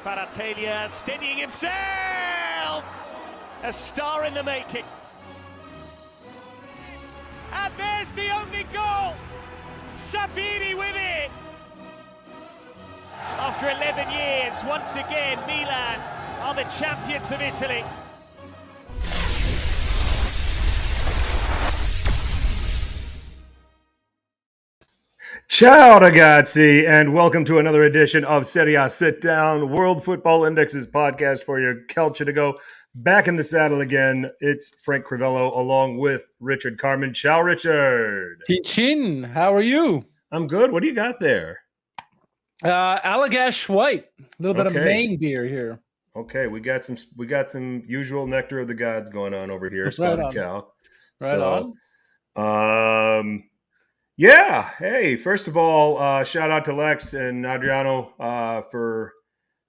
Kvaratskhelia steadying himself! A star in the making. And there's the only goal! Savini with it! After 11 years, once again, Milan are the champions of Italy. Ciao ragazzi, and welcome to another edition of Serie A Sitdown, World Football Index's podcast for your culture to go. Back in the saddle again, it's Frank Crivello along with Richard Carmen. Ciao, Richard. Chin, how are you? I'm good. What do you got there? Allagash White, a little bit of Maine beer here. Okay, we got some usual nectar of the gods going on over here, Spotted Cow. Right on. Yeah. Hey, first of all, shout out to Lex and Adriano for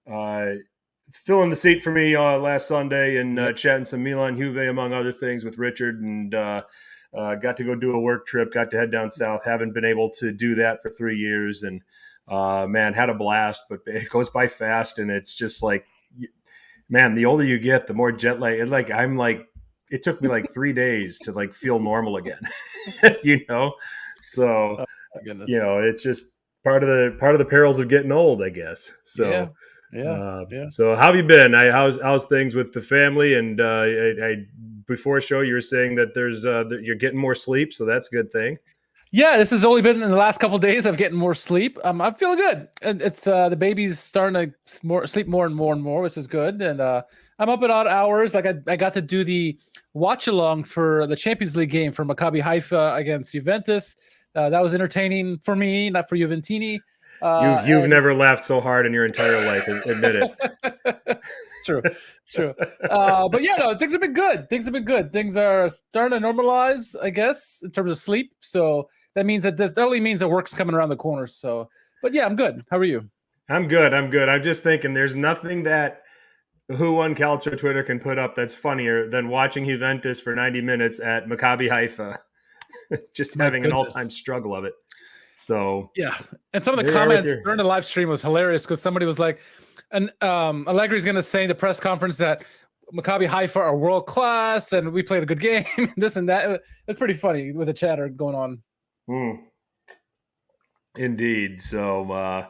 filling the seat for me last Sunday and chatting some Milan Juve, among other things, with Richard, and got to go do a work trip, got to head down south. Haven't been able to do that for 3 years, and man, had a blast, but it goes by fast, and it's just like, man, the older you get, the more jet lag. It took me like 3 days to like feel normal again, you know? So, it's just part of the perils of getting old, I guess. So, yeah. So, how have you been? How's things with the family? And before the show, you were saying that you're getting more sleep, so that's a good thing. Yeah, this has only been in the last couple of days of getting more sleep. I'm feeling good, and it's the baby's starting to sleep more and more, which is good. And I'm up at odd hours. Like I got to do the watch along for the Champions League game for Maccabi Haifa against Juventus. That was entertaining for me, not for Juventini. You've never laughed so hard in your entire life. Admit it. It's true. But yeah, no, things have been good. Things are starting to normalize, I guess, in terms of sleep. So that means that only means that work's coming around the corner. So, but yeah, I'm good. How are you? I'm good. I'm just thinking there's nothing that Who Won Calcio Twitter can put up that's funnier than watching Juventus for 90 minutes at Maccabi Haifa. Just having an all-time struggle of it. So yeah, and some of the comments during the live stream was hilarious because somebody was like, and Allegri's going to say in the press conference that Maccabi Haifa are world class and we played a good game, this and that. It's pretty funny with the chatter going on. Indeed. So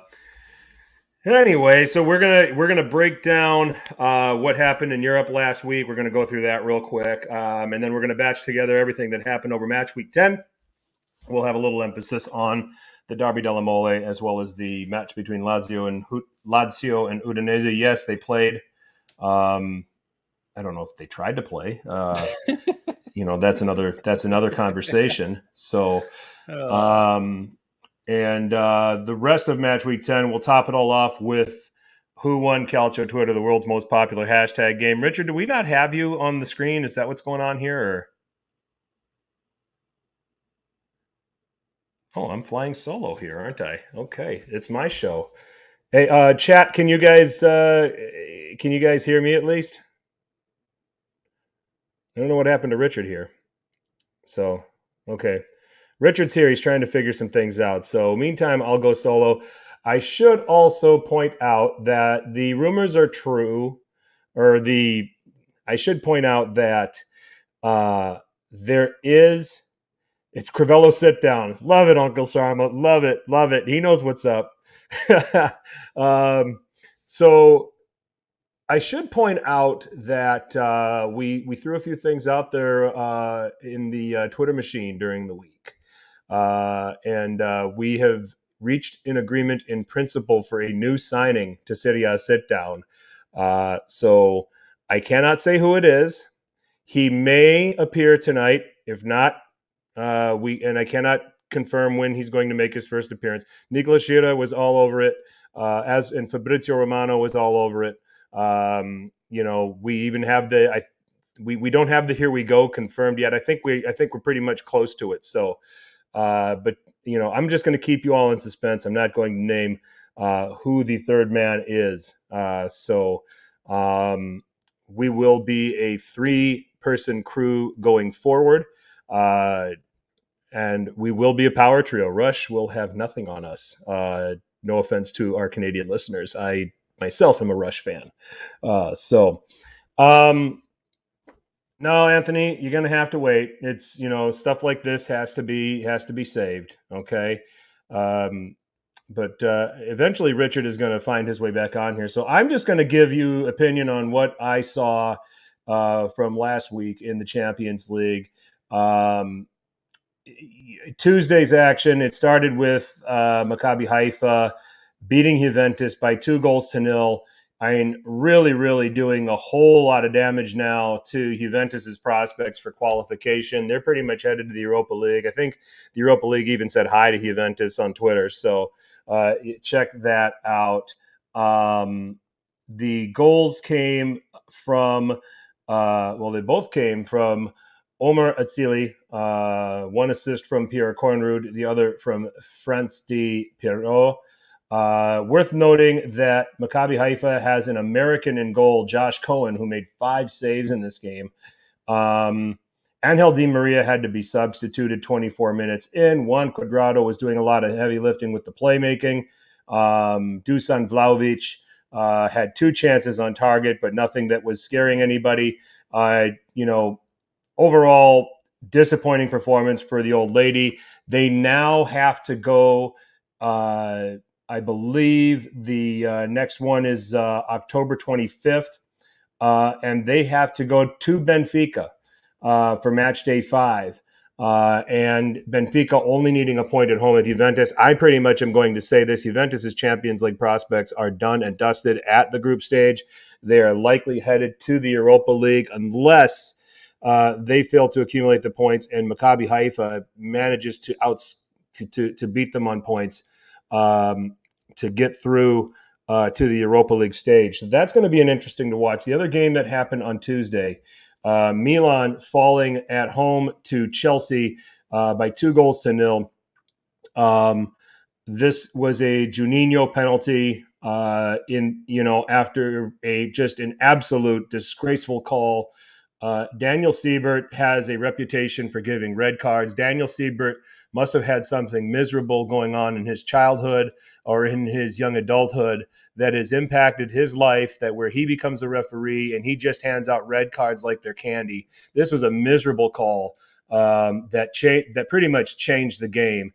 anyway, so we're gonna break down what happened in Europe last week. We're gonna go through that real quick, and then we're gonna batch together everything that happened over match week 10. We'll have a little emphasis on the Derby della Mole as well as the match between Lazio and Udinese. Yes, they played. I don't know if they tried to play. That's another conversation. So, and the rest of match week 10, we'll top it all off with Who Won Calcio Twitter, the world's most popular hashtag game. Richard, do we not have you on the screen? Is that what's going on here? Or? Oh, I'm flying solo here, aren't I? Okay, it's my show. Hey, chat, can you guys hear me at least? I don't know what happened to Richard here. So, okay. Richard's here. He's trying to figure some things out. So, meantime, I'll go solo. I should also point out that the rumors are true, I should point out that it's Crivello Sit Down. Love it, Uncle Sharma. Love it. He knows what's up. So I should point out that we threw a few things out there in the Twitter machine during the week. And we have reached an agreement in principle for a new signing to Serie A Sit Down. So I cannot say who it is. He may appear tonight. If not, I cannot confirm when he's going to make his first appearance. Nicola Schira was all over it, and Fabrizio Romano was all over it. We even have we don't have the Here We Go confirmed yet. I think we're pretty much close to it. So, but I'm just going to keep you all in suspense. I'm not going to name who the third man is. So we will be a 3-person crew going forward. And we will be a power trio. Rush will have nothing on us. No offense to our Canadian listeners. I myself am a Rush fan. No, Anthony, you're going to have to wait. It's, stuff like this has to be saved. Okay. But eventually Richard is going to find his way back on here. So I'm just going to give you opinion on what I saw from last week in the Champions League. Tuesday's action, it started with Maccabi Haifa beating Juventus by 2-0. I mean, really, really doing a whole lot of damage now to Juventus's prospects for qualification. They're pretty much headed to the Europa League. I think the Europa League even said hi to Juventus on Twitter. So check that out. The goals came from, they both came from Omar Atzili, one assist from Pierre Kornrud, the other from Franz Di Pierrot. Worth noting that Maccabi Haifa has an American in goal, Josh Cohen, who made 5 saves in this game. Angel Di Maria had to be substituted 24 minutes in. Juan Cuadrado was doing a lot of heavy lifting with the playmaking. Dusan Vlahovic had 2 chances on target, but nothing that was scaring anybody. Overall, disappointing performance for the old lady. They now have to go, I believe the next one is October 25th, and they have to go to Benfica for Matchday 5. And Benfica only needing a point at home at Juventus. I pretty much am going to say this. Juventus's Champions League prospects are done and dusted at the group stage. They are likely headed to the Europa League unless they fail to accumulate the points and Maccabi Haifa manages to beat them on points to get through to the Europa League stage. So that's going to be an interesting to watch. The other game that happened on Tuesday, Milan falling at home to Chelsea by 2-0. This was a Juninho penalty after an absolute disgraceful call. Daniel Siebert has a reputation for giving red cards. Daniel Siebert must have had something miserable going on in his childhood or in his young adulthood that has impacted his life, that where he becomes a referee and he just hands out red cards like they're candy. This was a miserable call that pretty much changed the game.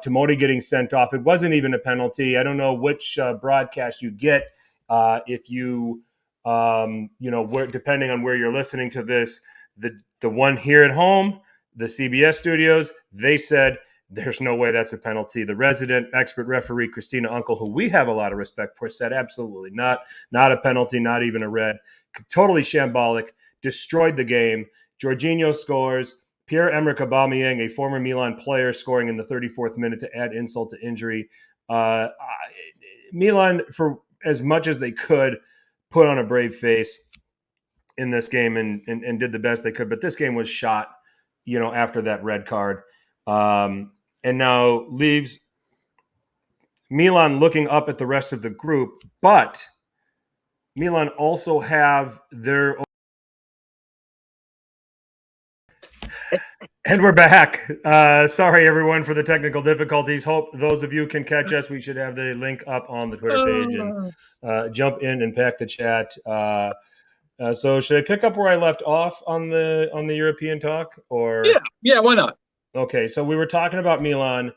Tomodi getting sent off. It wasn't even a penalty. I don't know which broadcast you get if you depending on where you're listening to this, the one here at home, the CBS studios, they said there's no way that's a penalty. The resident expert referee, Christina Uncle, who we have a lot of respect for, said absolutely not a penalty, not even a red. Totally shambolic, destroyed the game. Jorginho scores. Pierre-Emerick Aubameyang, a former Milan player, scoring in the 34th minute to add insult to injury. Milan, for as much as they could, put on a brave face in this game and did the best they could. But this game was shot, after that red card. And now leaves Milan looking up at the rest of the group. But Milan also have their own. And we're back. Sorry, everyone, for the technical difficulties. Hope those of you can catch us. We should have the link up on the Twitter page and jump in and pack the chat. So should I pick up where I left off on the European talk? Or yeah, why not? Okay, so we were talking about Milan.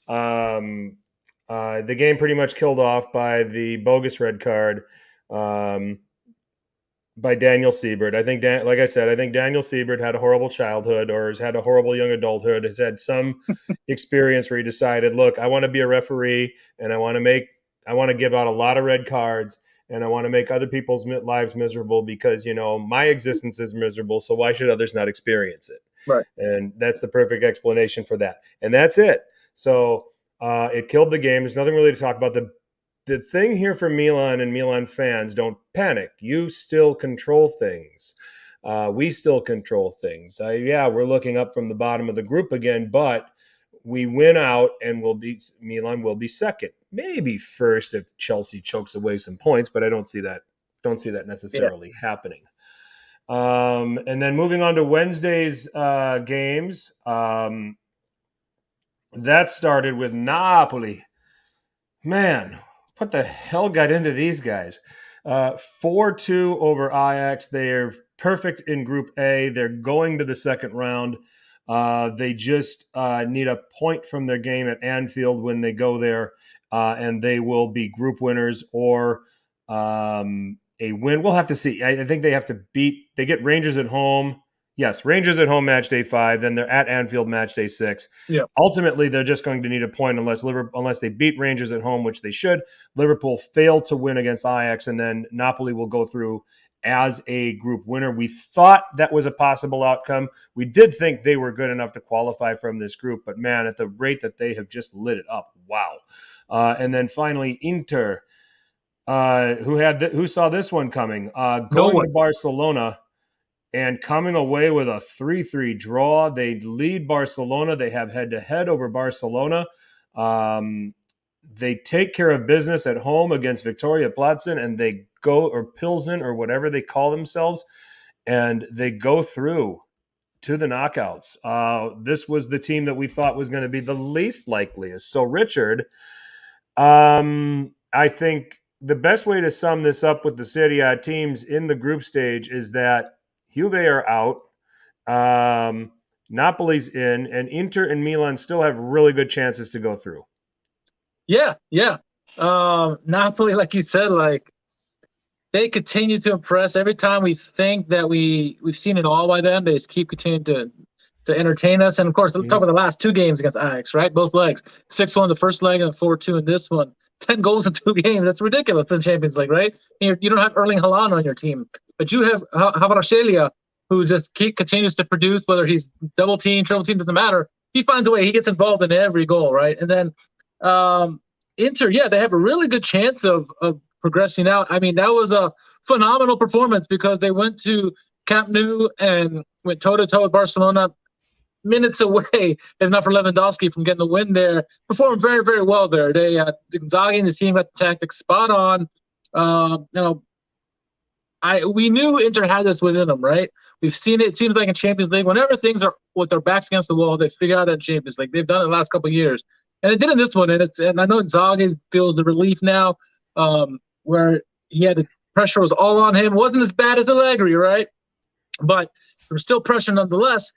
The game pretty much killed off by the bogus red card by Daniel Siebert. I think, like I said, I think Daniel Siebert had a horrible childhood or has had a horrible young adulthood, has had some experience where he decided, look, I want to be a referee and I want to give out a lot of red cards and I want to make other people's lives miserable because, my existence is miserable. So why should others not experience it? Right. And that's the perfect explanation for that. And that's it. So it killed the game. There's nothing really to talk about. The thing here for Milan and Milan fans, don't panic. You still control things. We still control things. We're looking up from the bottom of the group again, but we win out and Milan will be second. Maybe first if Chelsea chokes away some points, but I don't see that necessarily happening. And then moving on to Wednesday's games, that started with Napoli. Man, What the hell got into these guys? 4-2 over Ajax. They're perfect in Group A. They're going to the second round. They just need a point from their game at Anfield when they go there, and they will be group winners or a win. We'll have to see. I think they have to beat. They get Rangers at home. Yes, Rangers at home match day 5. Then they're at Anfield match day 6. Yeah. Ultimately, they're just going to need a point unless they beat Rangers at home, which they should. Liverpool failed to win against Ajax, and then Napoli will go through as a group winner. We thought that was a possible outcome. We did think they were good enough to qualify from this group, but man, at the rate that they have just lit it up, wow. And then finally, Inter, who saw this one coming, going to Barcelona and coming away with a 3-3 draw. They lead Barcelona. They have head-to-head over Barcelona. They take care of business at home against Victoria Plzen, and they go, or Pilsen, or whatever they call themselves, and they go through to the knockouts. This was the team that we thought was going to be the least likeliest. So, Richard, I think the best way to sum this up with the Serie A teams in the group stage is that Juve are out, Napoli's in, and Inter and Milan still have really good chances to go through. Yeah. Napoli, like you said, like they continue to impress. Every time we think that we've seen it all by them, they just keep continuing to entertain us. And of course, let's talk about the last 2 games against Ajax, right? Both legs, 6-1 the first leg and 4-2 in this one. 10 goals in 2 games. That's ridiculous in Champions League, right? You don't have Erling Haaland on your team, but you have Havarashelia, who just continues to produce, whether he's double team, triple team, doesn't matter. He finds a way. He gets involved in every goal, right? And then Inter, they have a really good chance of progressing out. I mean, that was a phenomenal performance because they went to Camp Nou and went toe-to-toe with Barcelona, minutes away, if not for Lewandowski, from getting the win there. Performed very, very well there. They Inzaghi and his team got the tactics spot on. We knew Inter had this within them, right? We've seen it. It seems like in Champions League, whenever things are with their backs against the wall, they figure out that Champions League. They've done it the last couple of years, and it did in this one. And I know Inzaghi feels the relief now, where he had the pressure was all on him. It wasn't as bad as Allegri, right? But there was still pressure nonetheless.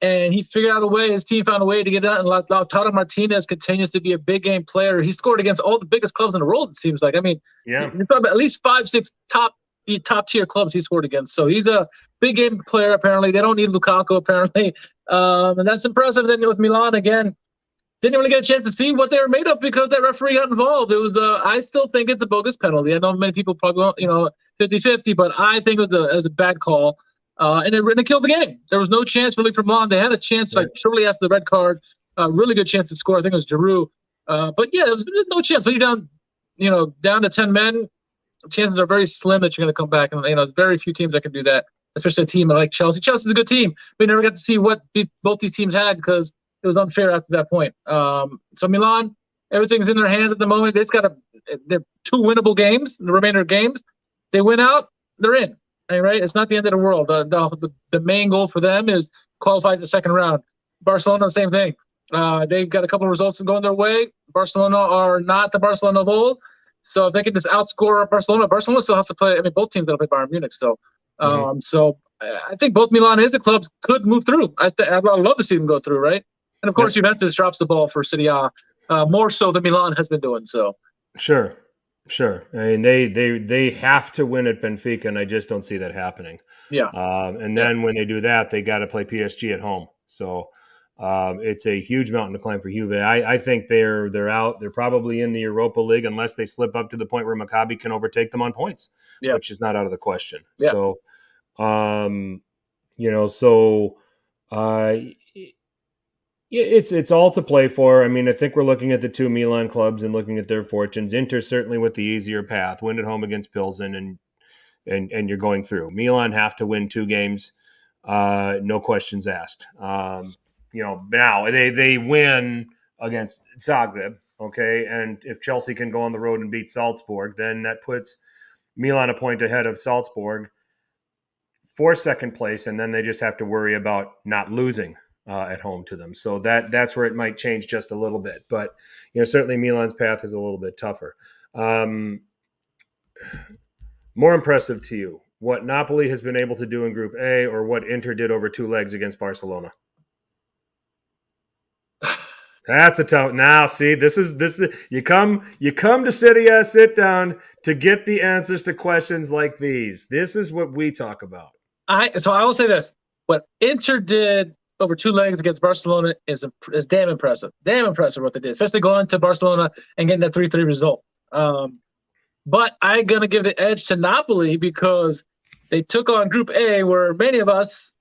And he figured out a way. His team found a way to get out. And Lautaro Martinez continues to be a big game player. He scored against all the biggest clubs in the world, it seems like. I mean, you're talking about at least 5-6 top tier clubs he scored against. So he's a big game player, apparently. They don't need Lukaku, apparently. And that's impressive. Then with Milan, again, didn't really get a chance to see what they were made of because that referee got involved. It was I still think it's a bogus penalty. I know many people probably won't, 50-50, but I think it was a bad call. And it killed the game. There was no chance really for Milan. They had a chance shortly after the red card. Really good chance to score. I think it was Giroud. But yeah, there was no chance. When you're down to 10 men, chances are very slim that you're going to come back. And there's very few teams that can do that, especially a team like Chelsea. Chelsea's a good team. We never got to see what both these teams had because it was unfair after that point. So Milan, everything's in their hands at the moment. They're 2 winnable games. The remainder of games, they win out, they're in. Right? It's not the end of the world. The main goal for them is qualify to the second round. Barcelona, the same thing. They've got a couple of results going their way. Barcelona are not the Barcelona of old. So if they can just outscore Barcelona still has to play. I mean, both teams got to play Bayern Munich still. So I think both Milan and the clubs could move through. I'd love to see them go through, right? And of course, Juventus drops the ball for Serie A more so than Milan has been doing. So Sure. I mean, they have to win at Benfica, and I just don't see that happening. Yeah. And then when they do that, they got to play PSG at home. So it's a huge mountain to climb for Juve. I think they're out. They're probably in the Europa League unless they slip up to the point where Maccabi can overtake them on points, which is not out of the question. Yeah. So, it's all to play for. I mean, I think we're looking at the 2 Milan clubs and looking at their fortunes. Inter certainly with the easier path, win at home against Pilsen, and you're going through. Milan have to win 2 games, no questions asked. Now they win against Zagreb, okay, and if Chelsea can go on the road and beat Salzburg, then that puts Milan a point ahead of Salzburg for second place, and then they just have to worry about not losing at home to them. So that's where it might change just a little bit. But certainly Milan's path is a little bit tougher. More impressive to you, what Napoli has been able to do in Group A or what Inter did over 2 legs against Barcelona? That's a tough. Now, see, this is you come to Serie A sit down to get the answers to questions like these. This is what we talk about. So I will say this: what Inter did over 2 legs against Barcelona is damn impressive. Damn impressive what they did, especially going to Barcelona and getting that 3-3 result. But I'm gonna give the edge to Napoli because they took on Group A, where many of us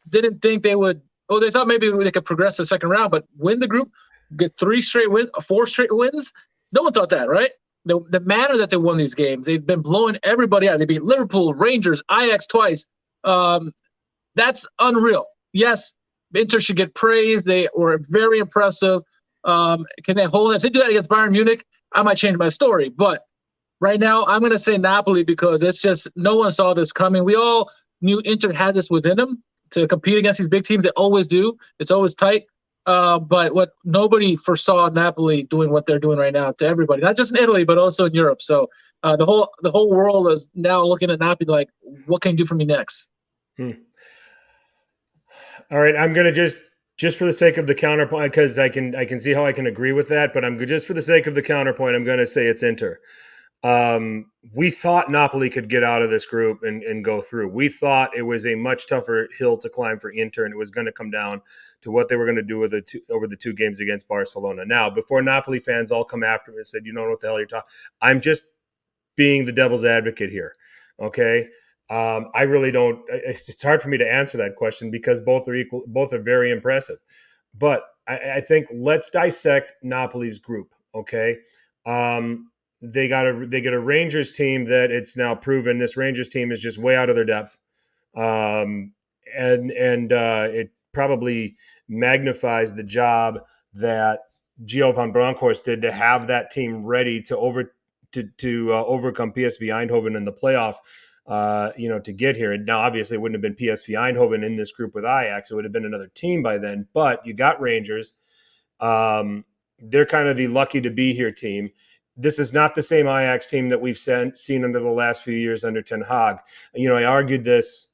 didn't think they would. Oh, they thought maybe they could progress to the second round, but win the group, get 4 straight wins. No one thought that, right? The manner that they won these games, they've been blowing everybody out. They beat Liverpool, Rangers, Ajax twice. That's unreal. Yes, Inter should get praise. They were very impressive. Can they hold it? If they do that against Bayern Munich, I might change my story. But right now, I'm going to say Napoli because it's just no one saw this coming. We all knew Inter had this within them to compete against these big teams. They always do. It's always tight. But what nobody foresaw Napoli doing what they're doing right now to everybody, not just in Italy, but also in Europe. So the whole world is now looking at Napoli like, what can you do for me next? All right, I'm going to just for the sake of the counterpoint, because I can see how I can agree with that, but just for the sake of the counterpoint, I'm going to say it's Inter. We thought Napoli could get out of this group and go through. We thought it was a much tougher hill to climb for Inter, and it was going to come down to what they were going to do over the 2 games against Barcelona. Now, before Napoli fans all come after me and said, you don't know what the hell you're talking, I'm just being the devil's advocate here, okay? I really don't. It's hard for me to answer that question because both are equal. Both are very impressive. But I think let's dissect Napoli's group. Okay, they get a Rangers team that it's now proven this Rangers team is just way out of their depth, and it probably magnifies the job that Gio van Bronckhorst did to have that team ready to overcome PSV Eindhoven in the playoff. To get here. And now, obviously, it wouldn't have been PSV Eindhoven in this group with Ajax. It would have been another team by then. But you got Rangers. They're kind of the lucky to be here team. This is not the same Ajax team that we've seen under the last few years under Ten Hag. I argued this.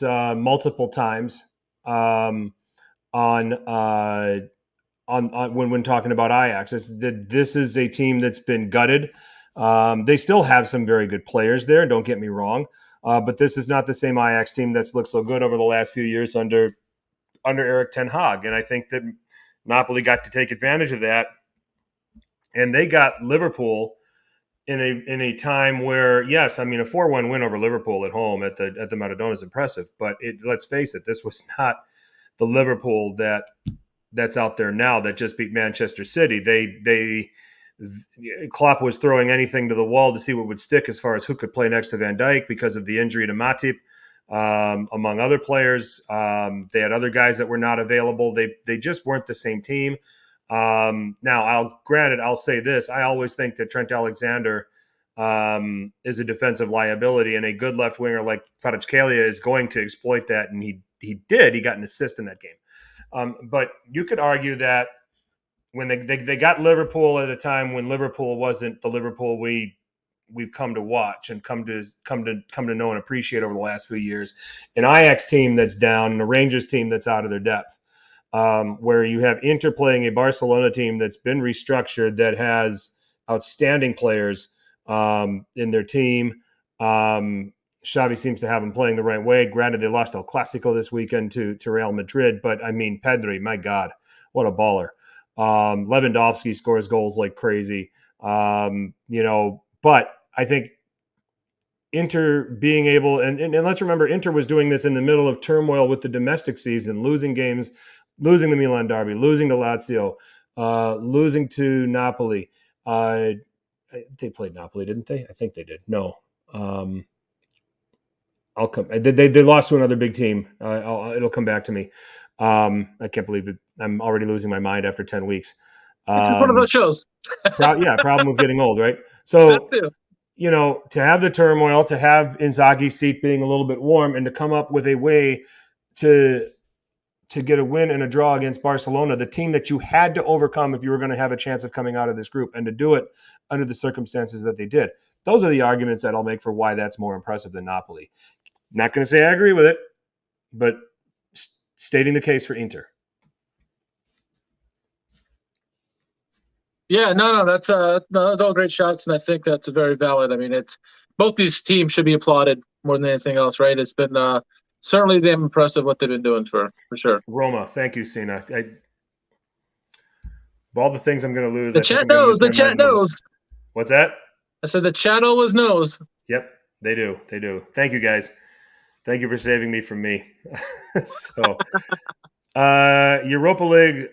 Multiple times on when talking about Ajax. This is a team that's been gutted. They still have some very good players there, don't get me wrong. But this is not the same Ajax team that's looked so good over the last few years under Erik ten Hag. And I think that Napoli got to take advantage of that. And they got Liverpool in a time where, yes, I mean, a 4-1 win over Liverpool at home at the Maradona is impressive. But let's face it, this was not the Liverpool that's out there now that just beat Manchester City. Klopp was throwing anything to the wall to see what would stick as far as who could play next to Van Dijk because of the injury to Matip, among other players. They had other guys that were not available. They just weren't the same team. Now, I'll say this. I always think that Trent Alexander is a defensive liability, and a good left winger like Kvaratskhelia is going to exploit that, and he did. He got an assist in that game. But you could argue that when they got Liverpool at a time when Liverpool wasn't the Liverpool we've come to watch and come to know and appreciate over the last few years, an Ajax team that's down and a Rangers team that's out of their depth, where you have Inter playing a Barcelona team that's been restructured, that has outstanding players in their team. Xavi seems to have them playing the right way. Granted, they lost El Clasico this weekend to Real Madrid, but I mean, Pedri, my God, what a baller. Lewandowski scores goals like crazy. But I think Inter being able, and let's remember, Inter was doing this in the middle of turmoil with the domestic season, losing games, losing the Milan derby, losing to Lazio, losing to Napoli. They played Napoli, didn't they? I think they did. No. I'll come. They lost to another big team. It'll come back to me. I can't believe it. I'm already losing my mind after 10 weeks. It's one of those shows. Problem with getting old, right? So, to have the turmoil, to have Inzaghi's seat being a little bit warm, and to come up with a way to to get a win and a draw against Barcelona, the team that you had to overcome if you were going to have a chance of coming out of this group, and to do it under the circumstances that they did. Those are the arguments that I'll make for why that's more impressive than Napoli. Not going to say I agree with it, but stating the case for Inter. Yeah, no, that's all great shots, and I think that's very valid. I mean, it's both these teams should be applauded more than anything else, right? It's been certainly damn impressive what they've been doing for sure. Roma, thank you, Sina. Of all the things I'm going to lose, the chat knows. The chat knows. What's that? I said the chat always knows. Yep, they do. They do. Thank you, guys. Thank you for saving me from me. So, Europa League.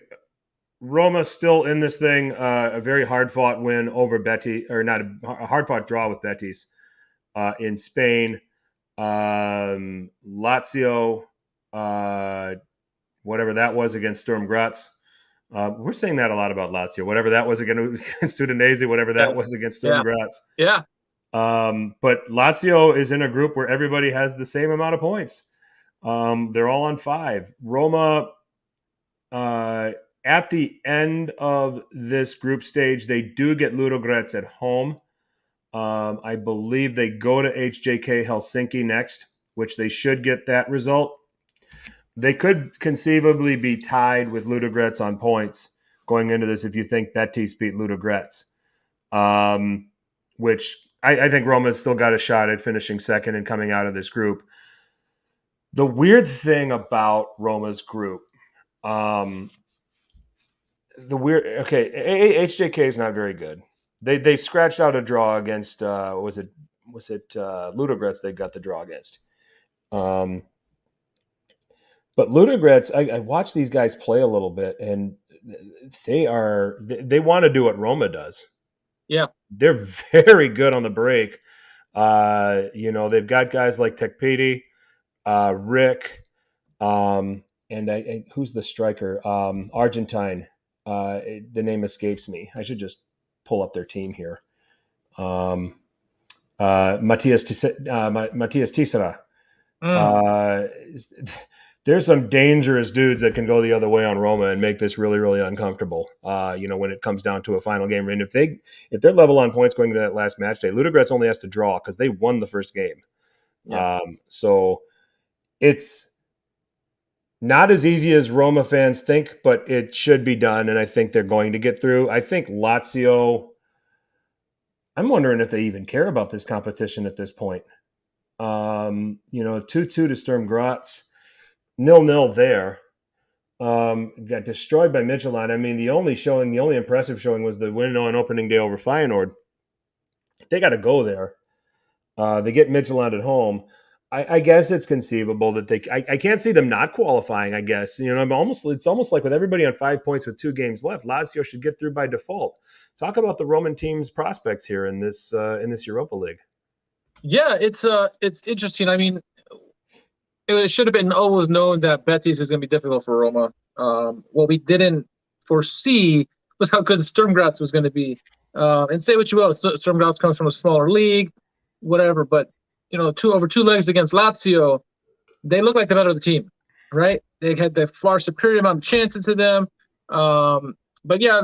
Roma still in this thing. A very hard-fought win over Betis, or not a hard-fought draw with Betis in Spain. Lazio, whatever that was against Sturm Graz. We're saying that a lot about Lazio. Whatever that was against Udinese, whatever that was against Sturm Graz. Yeah. But Lazio is in a group where everybody has the same amount of points. They're all on 5. Roma, at the end of this group stage, they do get Ludogorets at home. I believe they go to HJK Helsinki next, which they should get that result. They could conceivably be tied with Ludogorets on points going into this if you think Betis beat Ludogorets, which I think Roma's still got a shot at finishing second and coming out of this group. The weird thing about Roma's group, HJK is not very good. They scratched out a draw against was it Ludogorets they got the draw against. But Ludogorets, I watch these guys play a little bit, and they want to do what Roma does. Yeah. They're very good on the break. They've got guys like Tekpiti, Rick, and who's the striker? Argentine. The name escapes me. I should just pull up their team here. Matias Tisera. There's some dangerous dudes that can go the other way on Roma and make this really, really uncomfortable. When it comes down to a final game, and if they're level on points going into that last match day, Ludogorets only has to draw because they won the first game. Yeah. So it's not as easy as Roma fans think, but it should be done, and I think they're going to get through. I think Lazio, I'm wondering if they even care about this competition at this point. 2-2 to Sturm Graz, 0-0 there. Got destroyed by Midtjylland. I mean, the only impressive showing was the win on opening day over Feyenoord. They got to go there. They get Midtjylland at home. I guess it's conceivable that I can't see them not qualifying, I guess. It's almost like with everybody on 5 points with 2 games left, Lazio should get through by default. Talk about the Roman team's prospects here in this Europa League. Yeah, it's interesting. I mean, it should have been always known that Betis is going to be difficult for Roma. What we didn't foresee was how good Sturm Graz was going to be. And say what you will, Sturm Graz comes from a smaller league, whatever, but over 2 legs against Lazio, they look like the better team, right? They had the far superior amount of chances to them. But yeah,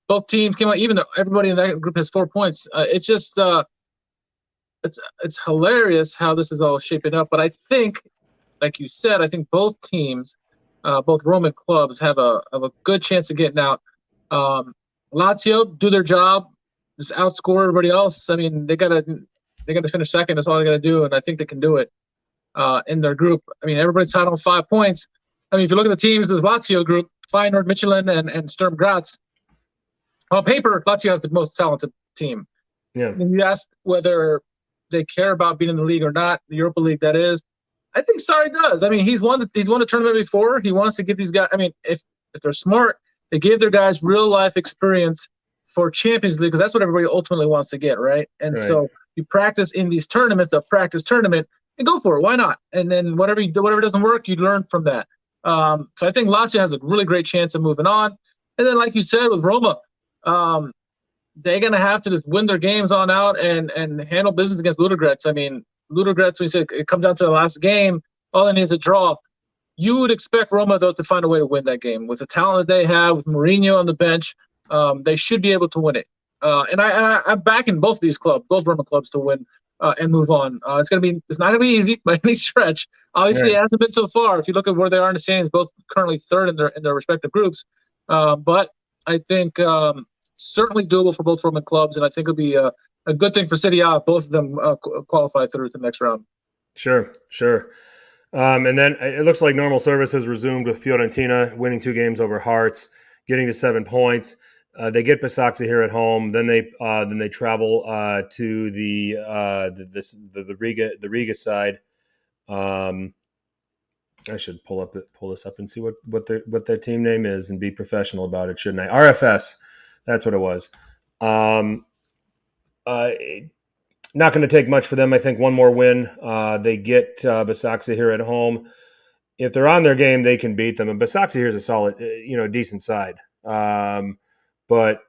both teams came out, even though everybody in that group has 4 points. It's just, it's hilarious how this is all shaping up. But I think, like you said, I think both teams, both Roman clubs have a good chance of getting out. Lazio do their job, just outscore everybody else. I mean, they got to finish second. That's all they got to do, and I think they can do it in their group. I mean, everybody's tied on 5 points. I mean, if you look at the teams with Lazio group, Feyenoord, Midtjylland, and Sturm Graz, on paper, Lazio has the most talented team. Yeah. And you asked whether they care about being in the league or not, the Europa League, that is. I think Sarri does. I mean, he's won the tournament before. He wants to give these guys. I mean, if they're smart, they give their guys real life experience for Champions League, because that's what everybody ultimately wants to get, right? And so you practice in these tournaments, a practice tournament, and go for it. Why not? And then whatever doesn't work, you learn from that. So I think Lazio has a really great chance of moving on. And then, like you said, with Roma, they're going to have to just win their games on out and handle business against Ludogorets. I mean, Ludogorets, we said it comes down to the last game, all they need is a draw. You would expect Roma, though, to find a way to win that game. With the talent that they have, with Mourinho on the bench, they should be able to win it. And I'm backing both of these clubs, both Roma clubs, to win and move on. It's not gonna be easy by any stretch. Obviously, It hasn't been so far. If you look at where they are in the standings, both currently third in their respective groups. But I think certainly doable for both Roman clubs, and I think it'll be a good thing for Serie A if both of them qualify through to the next round. Sure. And then it looks like normal service has resumed with Fiorentina winning 2 games over Hearts, getting to 7 points. They get Besiktas here at home. Then they travel to the Riga side. I should pull this up and see what their team name is and be professional about it, shouldn't I? RFS, that's what it was. Not going to take much for them. I think one more win. They get Besiktas here at home. If they're on their game, they can beat them. And Besiktas here is a solid, decent side. But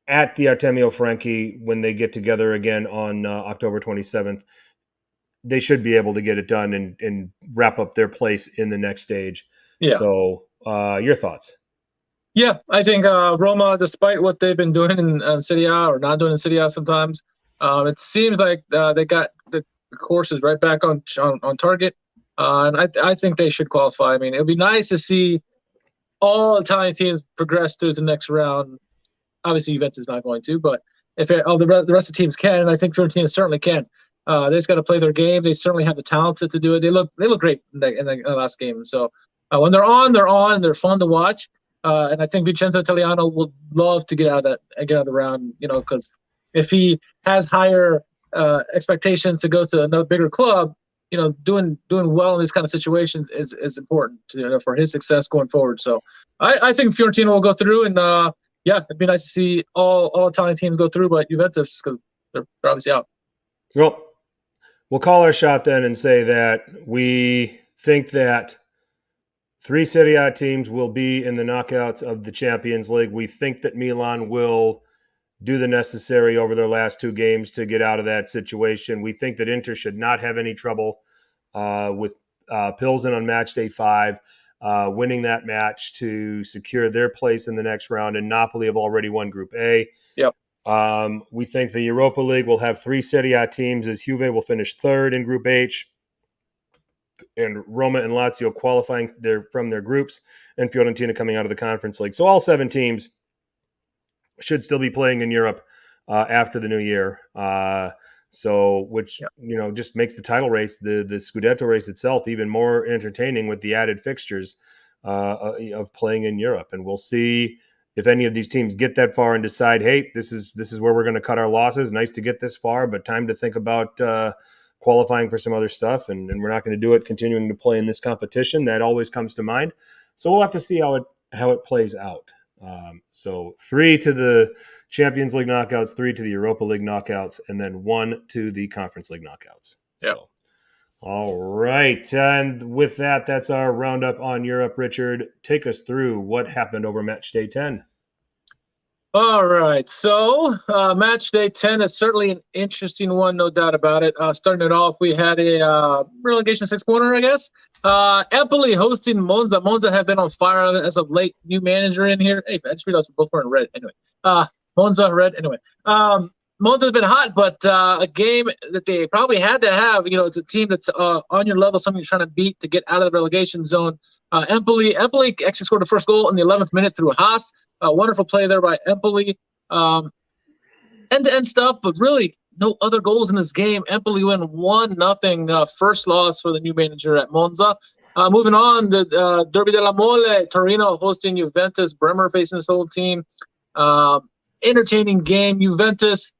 at the Artemio Franchi, when they get together again on October 27th, they should be able to get it done and wrap up their place in the next stage. Yeah. So your thoughts? Yeah, I think Roma, despite what they've been doing in Serie A or not doing in Serie A sometimes, it seems like they got the courses right back on target. And I think they should qualify. I mean, it would be nice to see all Italian teams progress through to the next round. Obviously, Juventus is not going to, but if the rest of the teams can, and I think Fiorentina certainly can. They just got to play their game. They certainly have the talent to do it. They look great in the last game. So when they're on, and they're fun to watch. And I think Vincenzo Italiano would love to get out of the round, because if he has higher expectations to go to another bigger club, doing well in these kind of situations is important for his success going forward. So I think Fiorentina will go through, and it'd be nice to see all Italian teams go through, but Juventus, because they're obviously out. Well, we'll call our shot then and say that we think that 3 Serie A teams will be in the knockouts of the Champions League. We think that Milan will do the necessary over their last 2 games to get out of that situation. We think that Inter should not have any trouble with Pilsen on Matchday 5, winning that match to secure their place in the next round. And Napoli have already won Group A. Yep. We think the Europa League will have 3 Serie A teams, as Juve will finish 3rd in Group H, and Roma and Lazio qualifying from their groups, and Fiorentina coming out of the Conference League. So all 7 teams should still be playing in Europe after the new year. Just makes the title race, the Scudetto race itself, even more entertaining with the added fixtures of playing in Europe. And we'll see if any of these teams get that far and decide, hey, this is where we're going to cut our losses. Nice to get this far, but time to think about qualifying for some other stuff. And we're not going to do it continuing to play in this competition. That always comes to mind. So we'll have to see how it plays out. So 3 to the Champions League knockouts, 3 to the Europa League knockouts, and then 1 to the Conference League knockouts. Yep. So, all right. And with that, that's our roundup on Europe. Richard, take us through what happened over match day 10. All right. So match day 10 is certainly an interesting one, no doubt about it. Starting it off, we had a relegation 6-pointer, I guess. Empoli hosting Monza. Monza have been on fire as of late. New manager in here. Hey, I just realized we're both wearing red. Anyway, Monza red. Anyway, Monza's been hot, but a game that they probably had to have. It's a team that's on your level, something you're trying to beat to get out of the relegation zone. Empoli actually scored the first goal in the 11th minute through Haas. Wonderful play there by Empoli. End-to-end stuff, but really no other goals in this game. Empoli win 1-0. First loss for the new manager at Monza. Moving on, the Derby della Mole. Torino hosting Juventus. Bremer facing this whole team. Entertaining game. Juventus,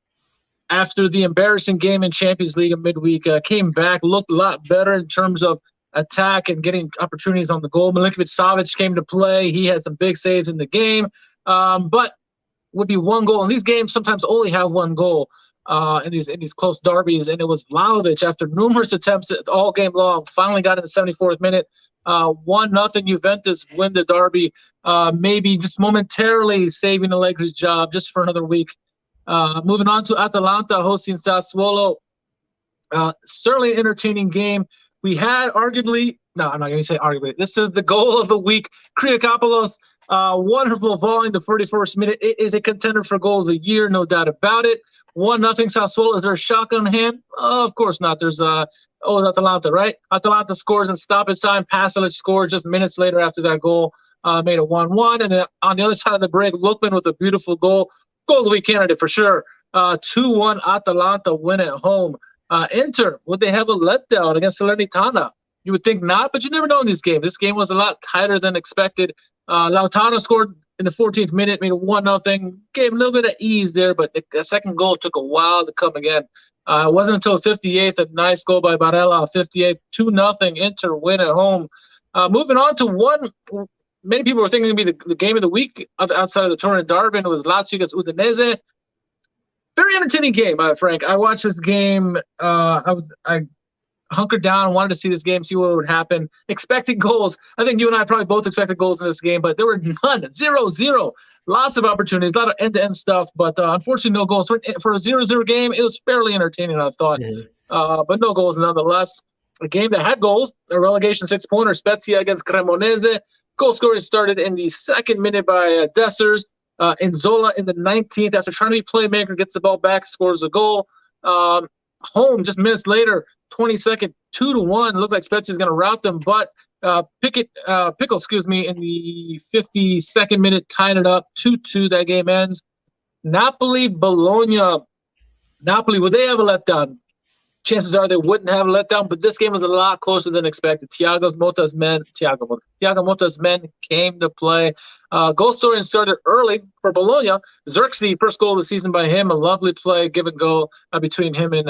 after the embarrassing game in Champions League in midweek, came back, looked a lot better in terms of attack and getting opportunities on the goal. Milinkovic-Savic came to play. He had some big saves in the game, but would be 1 goal. And these games sometimes only have 1 goal in these close derbies. And it was Vlahovic, after numerous attempts all game long, finally got in the 74th minute. 1-0 Juventus win the derby, maybe just momentarily saving Allegri's job just for another week. Moving on to Atalanta hosting Sassuolo. Certainly an entertaining game. We had arguably no, I'm not going to say arguably. This is the goal of the week. Kriakopoulos, wonderful ball in the 41st minute. It is a contender for goal of the year, no doubt about it. 1-0 Sassuolo. Is there a shotgun hand? Of course not. There's Atalanta, right? Atalanta scores in stoppage time. Pasalic scores just minutes later after that goal. Made it 1-1. And then on the other side of the break, Lookman with a beautiful goal. Goal of the week candidate for sure. 2-1 Atalanta win at home. Inter, would they have a letdown against Salernitana? You would think not, but you never know in this game. This game was a lot tighter than expected. Lautaro scored in the 14th minute, made it 1-0. Gave a little bit of ease there, but the second goal took a while to come again. It wasn't until 58th, a nice goal by Barella, 58th, 2-0 Inter win at home. Moving on to one, many people were thinking it would be the game of the week outside of the tournament. Darwin, it was Lazio against Udinese. Very entertaining game, Frank. I watched this game. I hunkered down, wanted to see this game, see what would happen. Expected goals. I think you and I probably both expected goals in this game, but there were none. 0-0. Lots of opportunities, a lot of end-to-end stuff, but unfortunately no goals. For a 0-0 game, it was fairly entertaining, I thought. But no goals nonetheless. A game that had goals, a relegation 6-pointer, Spezia against Cremonese. Goal scoring started in the 2nd minute by Dessers. Inzola in the 19th, after trying to be playmaker, gets the ball back, scores a goal. Home, just minutes later, 22nd, 2-1. Looks like Spezia is going to rout them, but Pickle, in the 52nd minute, tied it up, 2-2. That game ends. Napoli, Bologna. Napoli, would they have a letdown? Chances are they wouldn't have a letdown, but this game was a lot closer than expected. Thiago Motta's men came to play. Goal scoring started early for Bologna. Xerxes, first goal of the season by him, a lovely play, give and go between him and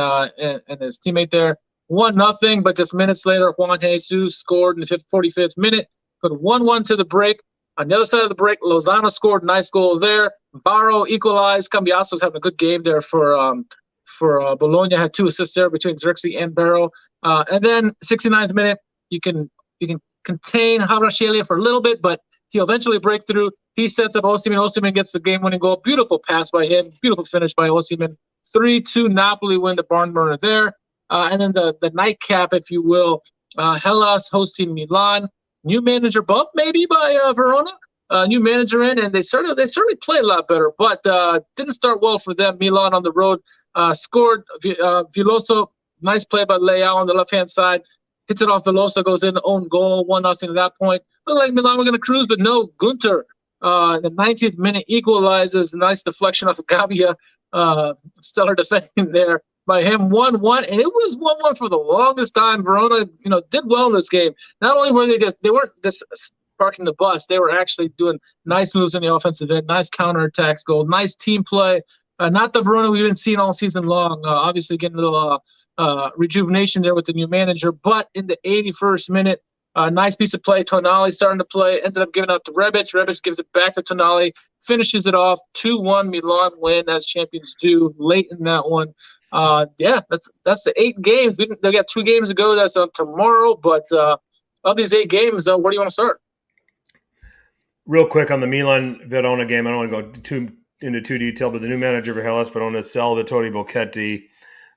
his teammate there. 1-0, but just minutes later, Juan Jesus scored in the 45th minute. Put 1-1 to the break. On the other side of the break, Lozano scored, nice goal there. Barro equalized. Cambiaso's having a good game there for Bologna, had 2 assists there between Xerxes and Barrow. And then 69th minute, you can contain Havrashelia for a little bit, but he'll eventually break through. He sets up Osimhen. Osimhen gets the game-winning goal. Beautiful pass by him. Beautiful finish by Osimhen. 3-2 Napoli win the barn burner there. And then the nightcap, if you will, Hellas hosting Milan. New manager bump maybe by Verona. New manager in, and they certainly play a lot better, but didn't start well for them. Milan on the road scored. Veloso, nice play by Leao on the left-hand side. Hits it off Veloso, goes in, own goal, 1-0 at that point. Looked like Milan were going to cruise, but no. Gunter, the 19th minute, equalizes. Nice deflection off of Gabia. Stellar defending there by him. 1-1, and it was 1-1 for the longest time. Verona, did well in this game. Not only were they weren't just parking the bus, they were actually doing nice moves in the offensive end, nice counterattacks, goal, nice team play. Not the Verona we've been seeing all season long. Obviously getting a little rejuvenation there with the new manager. But in the 81st minute, nice piece of play. Tonali starting to play, ended up giving up to Rebic. Rebic gives it back to Tonali, finishes it off. 2-1 Milan win, as champions do, late in that one. That's the 8 games. They got 2 games to go. That's tomorrow. But of these 8 games, where do you want to start? Real quick on the Milan-Verona game, I don't want to go into too detail, but the new manager for Hellas Verona is Salvatore Bocchetti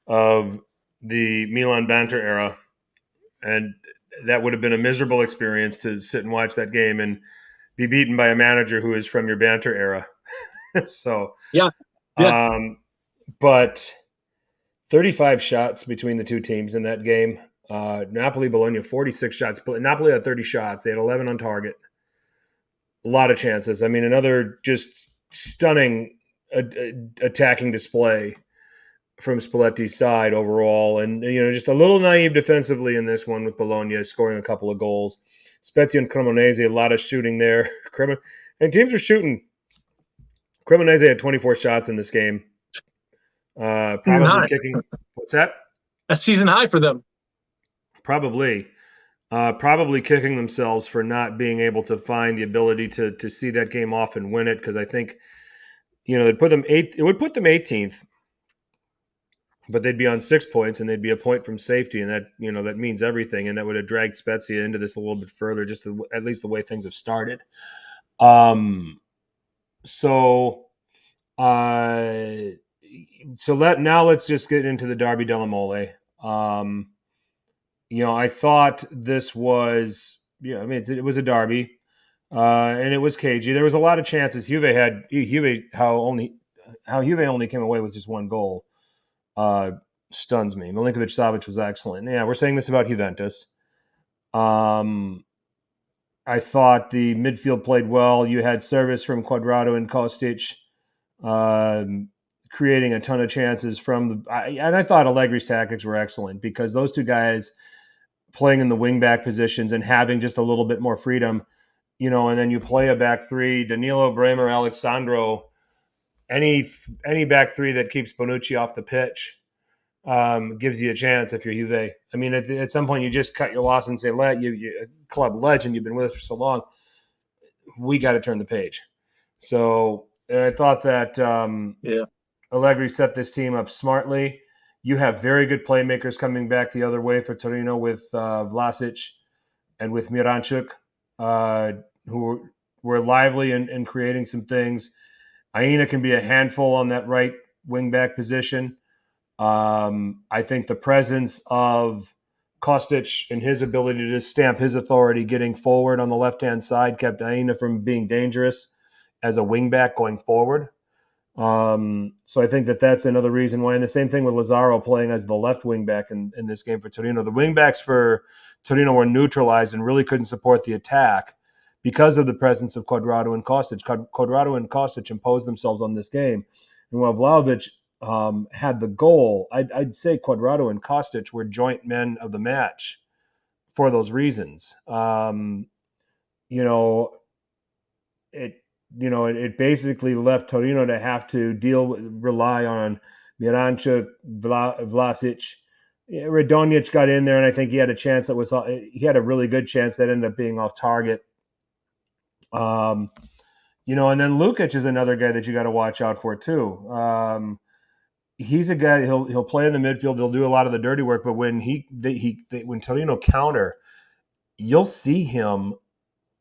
of the Milan banter era. And that would have been a miserable experience to sit and watch that game and be beaten by a manager who is from your banter era. So, yeah. But 35 shots between the two teams in that game. Napoli-Bologna, 46 shots. Napoli had 30 shots. They had 11 on target. A lot of chances. I mean, another just stunning attacking display from Spalletti's side overall. And, just a little naive defensively in this one with Bologna scoring a couple of goals. Spezia and Cremonese, a lot of shooting there. And teams are shooting. Cremonese had 24 shots in this game. Probably kicking. What's that? A season high for them. Probably kicking themselves for not being able to find the ability to see that game off and win it, because I think, it would put them 18th, but they'd be on 6 points and they'd be a point from safety, and that that means everything, and that would have dragged Spezia into this a little bit further, just at least the way things have started. Let's just get into the Derby della Mole. I thought this was, it was a derby, and it was cagey. There was a lot of chances. Juve how Juve only came away with just one goal stuns me. Milinkovic-Savic was excellent. Yeah, we're saying this about Juventus. I thought the midfield played well. You had service from Cuadrado and Kostic, creating a ton of chances and I thought Allegri's tactics were excellent because those two guys playing in the wing-back positions and having just a little bit more freedom, and then you play a back three, Danilo, Bremer, Alexandro, any back three that keeps Bonucci off the pitch gives you a chance if you're Juve. I mean, at some point you just cut your loss and say, you club legend, you've been with us for so long, we got to turn the page. So I thought that Allegri set this team up smartly. You have very good playmakers coming back the other way for Torino with Vlasic and with Miranchuk, who were lively and creating some things. Aina can be a handful on that right wing-back position. I think the presence of Kostic and his ability to stamp his authority getting forward on the left-hand side kept Aina from being dangerous as a wing-back going forward. So I think that's another reason why. And the same thing with Lazaro playing as the left wing back in this game for Torino. The wing backs for Torino were neutralized and really couldn't support the attack because of the presence of Cuadrado and Kostic. Cuadrado and Kostic imposed themselves on this game. And while Vlahovic had the goal, I'd say Cuadrado and Kostic were joint men of the match for those reasons. It basically left Torino to have to rely on Miranchuk, Vlasic. Radonjic got in there, and I think he had a chance he had a really good chance that ended up being off target. And then Lukic is another guy that you got to watch out for too. He's a guy, he'll play in the midfield, he'll do a lot of the dirty work, but when when Torino counter, you'll see him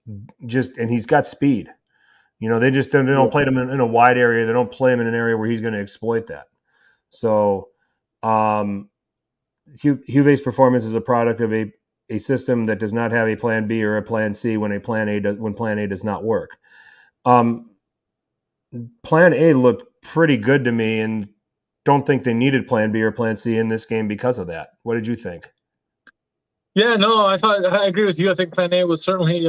and he's got speed. They just don't play him in a wide area. They don't play him in an area where he's going to exploit that. So Juve's performance is a product of a system that does not have a plan B or a plan C when plan A does not work. Plan A looked pretty good to me, and don't think they needed plan B or plan C in this game because of that. What did you think? Yeah, no, I agree with you. I think plan A was certainly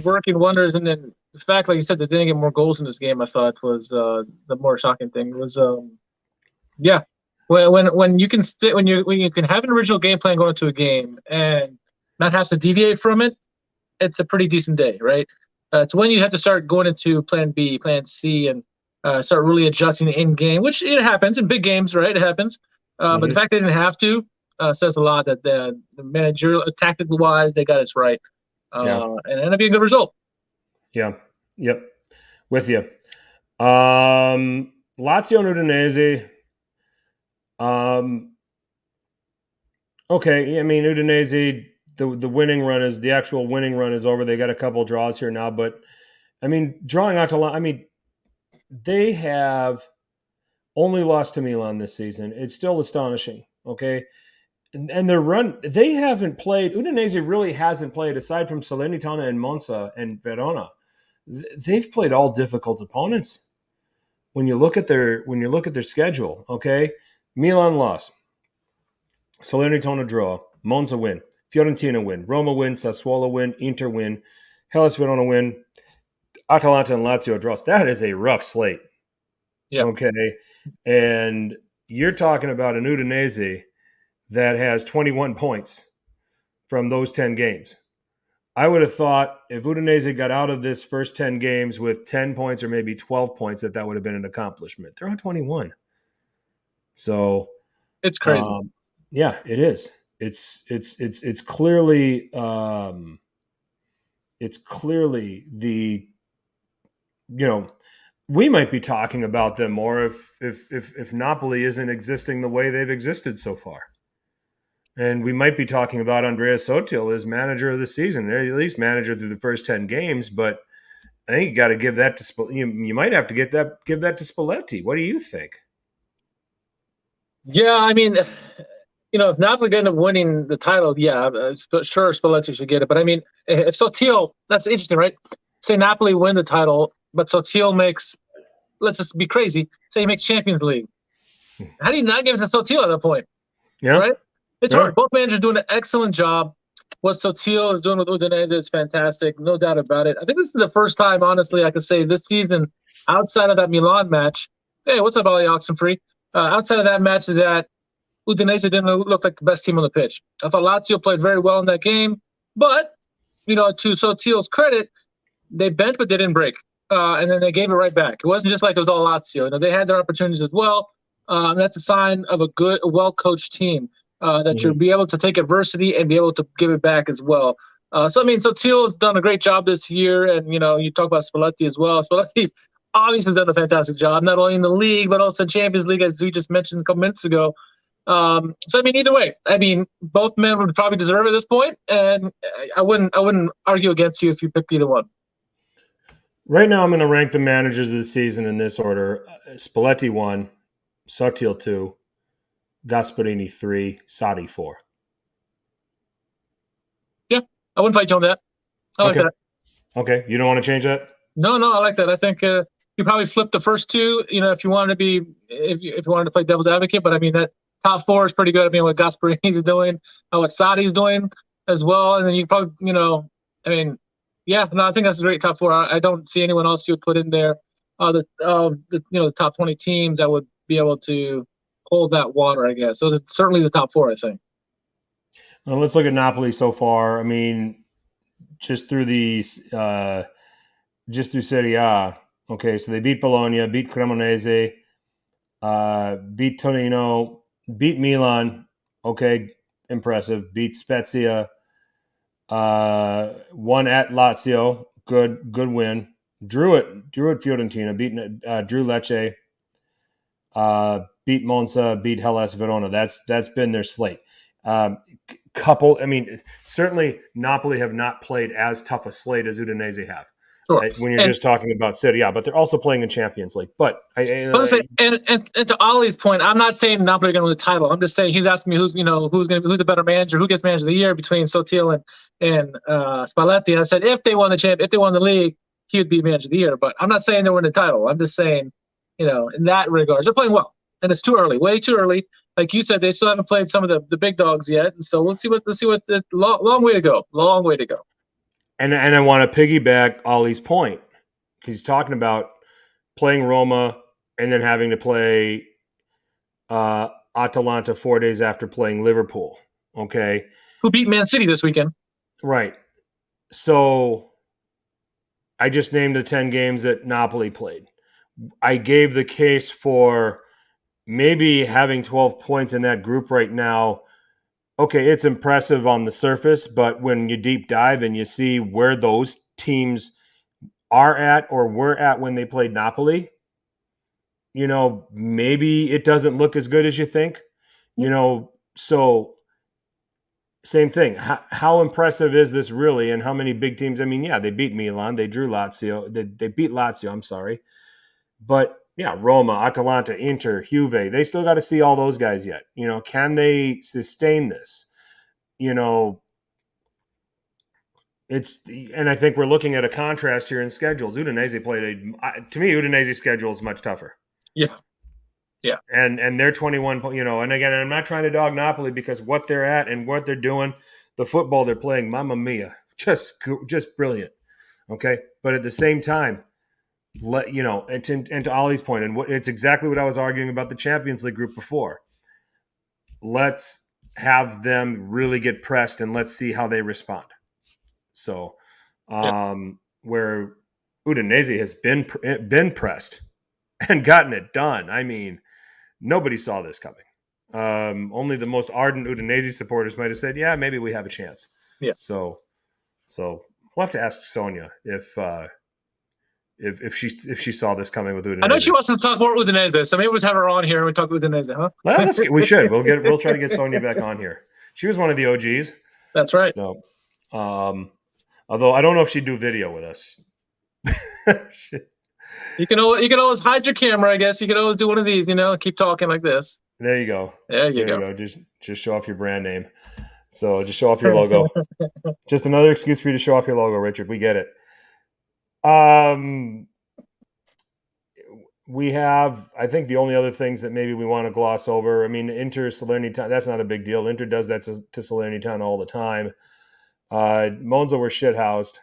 working wonders, and then the fact, like you said, they didn't get more goals in this game, I thought was the more shocking thing. It was when you can when you can have an original game plan going into a game and not have to deviate from it, it's a pretty decent day, right? It's when you have to start going into plan B, plan C, and start really adjusting in game, which it happens in big games, right? It happens, but the fact they didn't have to says a lot that the managerial, tactical wise, they got us right, and it ended up being a good result. Yeah. Yep. With you. Lazio and Udinese. Okay. I mean, Udinese, the actual winning run is over. They got a couple draws here now, but I mean, drawing out to, they have only lost to Milan this season. It's still astonishing. Okay. And their run, they haven't played. Udinese really hasn't played, aside from Salernitana and Monza and Verona. They've played all difficult opponents. When you look at their schedule, okay, Milan loss, Salernitana draw, Monza win, Fiorentina win, Roma win, Sassuolo win, Inter win, Hellas Verona win, Atalanta and Lazio draws. That is a rough slate. Yeah. Okay, and you're talking about an Udinese that has 21 points from those 10 games. I would have thought if Udinese got out of this first 10 games with 10 points or maybe 12 points, that would have been an accomplishment. They're on 21. So it's crazy. Yeah, it is. It's clearly the, we might be talking about them more if Napoli isn't existing the way they've existed so far. And we might be talking about Andrea Sottil as manager of the season, or at least manager through the first 10 games. But I think you got to give that to Spaletti. You might have to give that to Spaletti. What do you think? Yeah, I mean, if Napoli end up winning the title, yeah, sure, Spalletti should get it. But I mean, if Sottil, that's interesting, right? Say Napoli win the title, but Sottil makes, let's just be crazy, say he makes Champions League. How do you not give it to Sottil at that point? Yeah. Right? It's Yeah. hard. Both managers doing an excellent job. What Sottil is doing with Udinese is fantastic, no doubt about it. I think this is the first time, honestly, I could say this season, outside of that Milan match. Hey, what's up, Ali Oxenfree? Outside of that match, that Udinese didn't look like the best team on the pitch. I thought Lazio played very well in that game, but to Sottil's credit, they bent but they didn't break, and then they gave it right back. It wasn't just like it was all Lazio. They had their opportunities as well. That's a sign of a good, well-coached team. That you'll be able to take adversity and be able to give it back as well. Sottil has done a great job this year, and you talk about Spalletti as well. Spalletti obviously has done a fantastic job, not only in the league but also in Champions League, as we just mentioned a couple minutes ago. Either way, both men would probably deserve it at this point, and I wouldn't argue against you if you picked either one. Right now, I'm going to rank the managers of the season in this order: Spalletti 1, Sottil 2. Gasparini 3, Sadi 4. Yeah, I wouldn't fight you on that. I like that. Okay, you don't want to change that? No, I like that. I think you probably flip the first two. If you wanted to play devil's advocate, but that top 4 is pretty good. What Gasparini is doing, what Sadi's doing as well, and then you probably, I think that's a great top 4. I don't see anyone else you would put in there. The top 20 teams that would be able to hold that water, I guess. So it's certainly the top 4, I think. Well, let's look at Napoli so far. Just through Serie A. Okay, so they beat Bologna, beat Cremonese, beat Torino, beat Milan. Okay, impressive. Beat Spezia. Won at Lazio. Good win. Drew at Fiorentina. Drew Lecce. Beat Monza, beat Hellas Verona. That's been their slate. Certainly Napoli have not played as tough a slate as Udinese have. Sure. Right? When you're just talking about Serie A, but they're also playing in Champions League. But and to Ollie's point, I'm not saying Napoli are going to win the title. I'm just saying he's asking me who's the better manager, who gets manager of the year between Sottil and Spalletti. And I said if they won the league, he would be manager of the year. But I'm not saying they're winning the title. I'm just saying, in that regard, they're playing well, and it's too early, way too early. Like you said, they still haven't played some of the big dogs yet, and so let's see what long way to go. And I want to piggyback Ollie's point, because he's talking about playing Roma and then having to play Atalanta 4 days after playing Liverpool. Okay, who beat Man City this weekend? Right. So I just named the 10 games that Napoli played. I gave the case for maybe having 12 points in that group right now. Okay, it's impressive on the surface, but when you deep dive and you see where those teams are at or were at when they played Napoli, maybe it doesn't look as good as you think. So same thing. How impressive is this really, and how many big teams? They beat Milan. They drew Lazio. They beat Lazio, I'm sorry. But, yeah, Roma, Atalanta, Inter, Juve, they still got to see all those guys yet. Can they sustain this? And I think we're looking at a contrast here in schedules. Udinese to me, Udinese's schedule is much tougher. Yeah. Yeah. And they're 21, and again, I'm not trying to dog Napoli because what they're at and what they're doing, the football they're playing, mamma mia, just brilliant. Okay. But at the same time, and to Ollie's point, and it's exactly what I was arguing about the Champions League group before. Let's have them really get pressed and let's see how they respond. So, where Udinese has been pressed and gotten it done. Nobody saw this coming. Only the most ardent Udinese supporters might have said, "Yeah, maybe we have a chance." Yeah. So we'll have to ask Sonia if she saw this coming with Udinese. I know she wants to talk more Udinese, so maybe we'll have her on here and we talk Udinese, huh? Well, we should. We'll try to get Sonia back on here. She was one of the OGs. That's right. So, although I don't know if she'd do video with us. You can always hide your camera, I guess. You can always do one of these, keep talking like this. There you go. There you There go. you go. Just show off your brand name. So just show off your logo. Just another excuse for you to show off your logo, Richard. We get it. We have, I think, the only other things that maybe we want to gloss over. I mean, Inter Salernitana, that's not a big deal. Inter does that to Salernitana all the time. Monza were shithoused.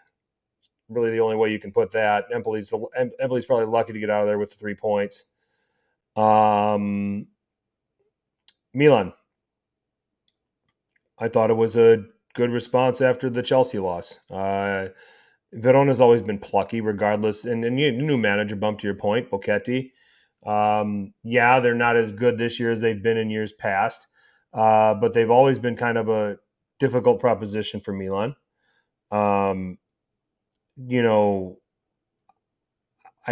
Really, the only way you can put that. Empoli's probably lucky to get out of there with the 3 points. Milan. I thought it was a good response after the Chelsea loss. Verona's always been plucky, regardless. And new manager, bump to your point, Bocchetti. Yeah, they're not as good this year as they've been in years past, but they've always been kind of a difficult proposition for Milan. I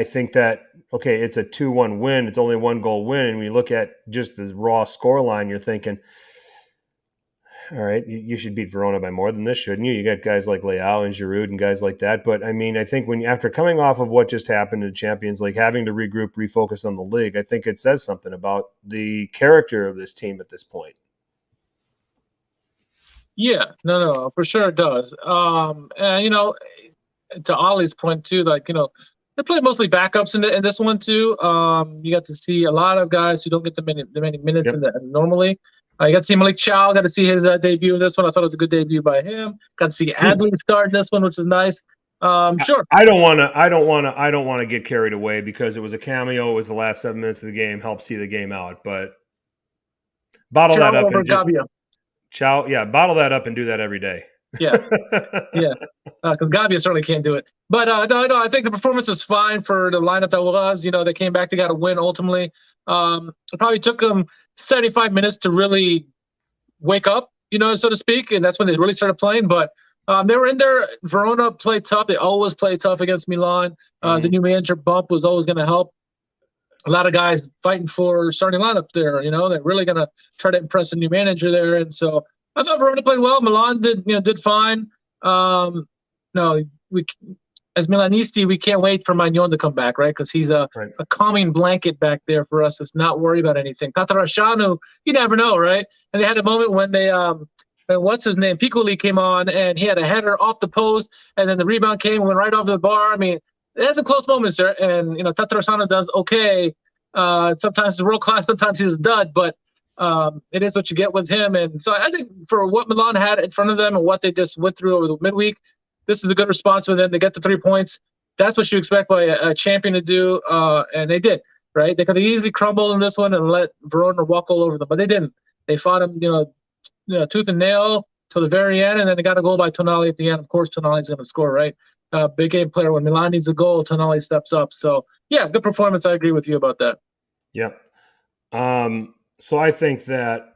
think that, okay, it's a 2-1 win. It's only 1 goal win. And when you look at just the raw scoreline, you're thinking, all right, you should beat Verona by more than this, shouldn't you? You got guys like Leao and Giroud and guys like that. But, I mean, I think after coming off of what just happened in the Champions League, having to regroup, refocus on the league, I think it says something about the character of this team at this point. Yeah, no, for sure it does. And, to Ollie's point, too, they play mostly backups in this one, too. You got to see a lot of guys who don't get the many minutes normally. You got to see Malik Chow. Got to see his debut in this one. I thought it was a good debut by him. Got to see Adley start in this one, which is nice. Sure. I don't want to get carried away because it was a cameo. It was the last 7 minutes of the game. Help see the game out, but bottle Chow that up over and just Gabia. Chow. Yeah, bottle that up and do that every day. Yeah. Because Gabia certainly can't do it. But no, I think the performance was fine for the lineup that was. They came back. They got a win ultimately. It probably took them 75 minutes to really wake up, so to speak, and that's when they really started playing. But they were in there. Verona played tough. They always play tough against Milan. The new manager bump was always going to help. A lot of guys fighting for starting lineup there. They're really going to try to impress a new manager there. And so I thought Verona played well. Milan did fine. As Milanisti, we can't wait for Magnon to come back, right? Because he's a calming blanket back there for us. Let's not worry about anything. Tatarashanu, you never know, right? And they had a moment when they, what's his name? Piccoli came on, and he had a header off the post, and then the rebound came and went right off the bar. I mean, there's some close moments there, and, Tatarashanu does okay. Sometimes he's world class, sometimes he's a dud, but it is what you get with him. And so I think for what Milan had in front of them and what they just went through over the midweek, this is a good response for them. They get the 3 points. That's what you expect by a champion to do, and they did, right? They could have easily crumbled in this one and let Verona walk all over them, but they didn't. They fought them, tooth and nail till the very end, and then they got a goal by Tonali at the end. Of course, Tonali's going to score, right? Big game player. When Milan needs a goal, Tonali steps up. So, yeah, good performance. I agree with you about that. Yep. So I think that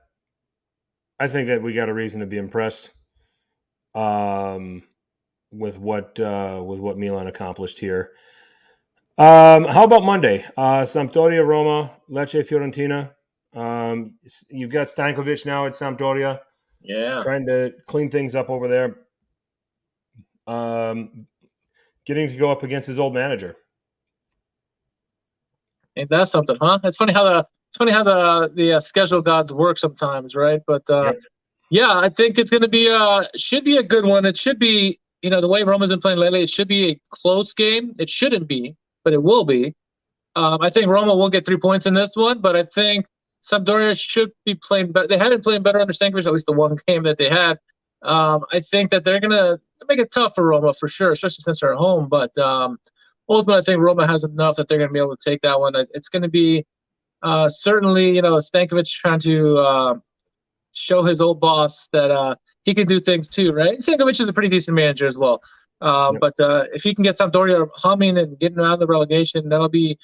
we got a reason to be impressed. With what Milan accomplished here. How about Monday? Sampdoria, Roma, Lecce, Fiorentina. You've got Stankovic now at Sampdoria. Yeah. Trying to clean things up over there. Getting to go up against his old manager. Ain't that something, huh? It's funny how the schedule gods work sometimes, right? But yeah, I think it's going to be should be a good one. It should be. The way Roma's been playing lately, it should be a close game. It shouldn't be, but it will be. I think Roma will get 3 points in this one, but I think Sampdoria should be playing better. They hadn't played better under Stankovic, at least the one game that they had. I think that they're going to make it tough for Roma for sure, especially since they're at home. But ultimately, I think Roma has enough that they're going to be able to take that one. It's going to be certainly, Stankovic trying to show his old boss that he can do things too, right? Stankovic is a pretty decent manager as well. But if he can get Sampdoria humming and getting around the relegation, that'll be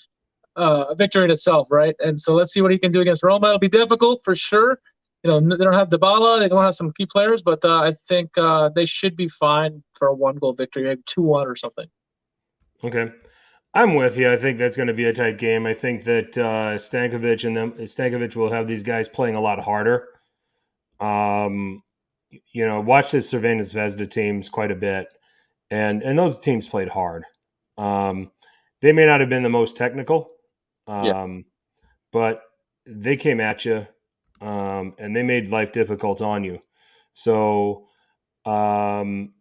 a victory in itself, right? And so let's see what he can do against Roma. It'll be difficult for sure. They don't have Dybala. They don't have some key players, but I think they should be fine for a 1-goal victory, maybe 2-1 or something. Okay. I'm with you. I think that's going to be a tight game. I think that Stankovic will have these guys playing a lot harder. Watch the Crvena Zvezda teams quite a bit, and those teams played hard. They may not have been the most technical, but they came at you, and they made life difficult on you. So I'm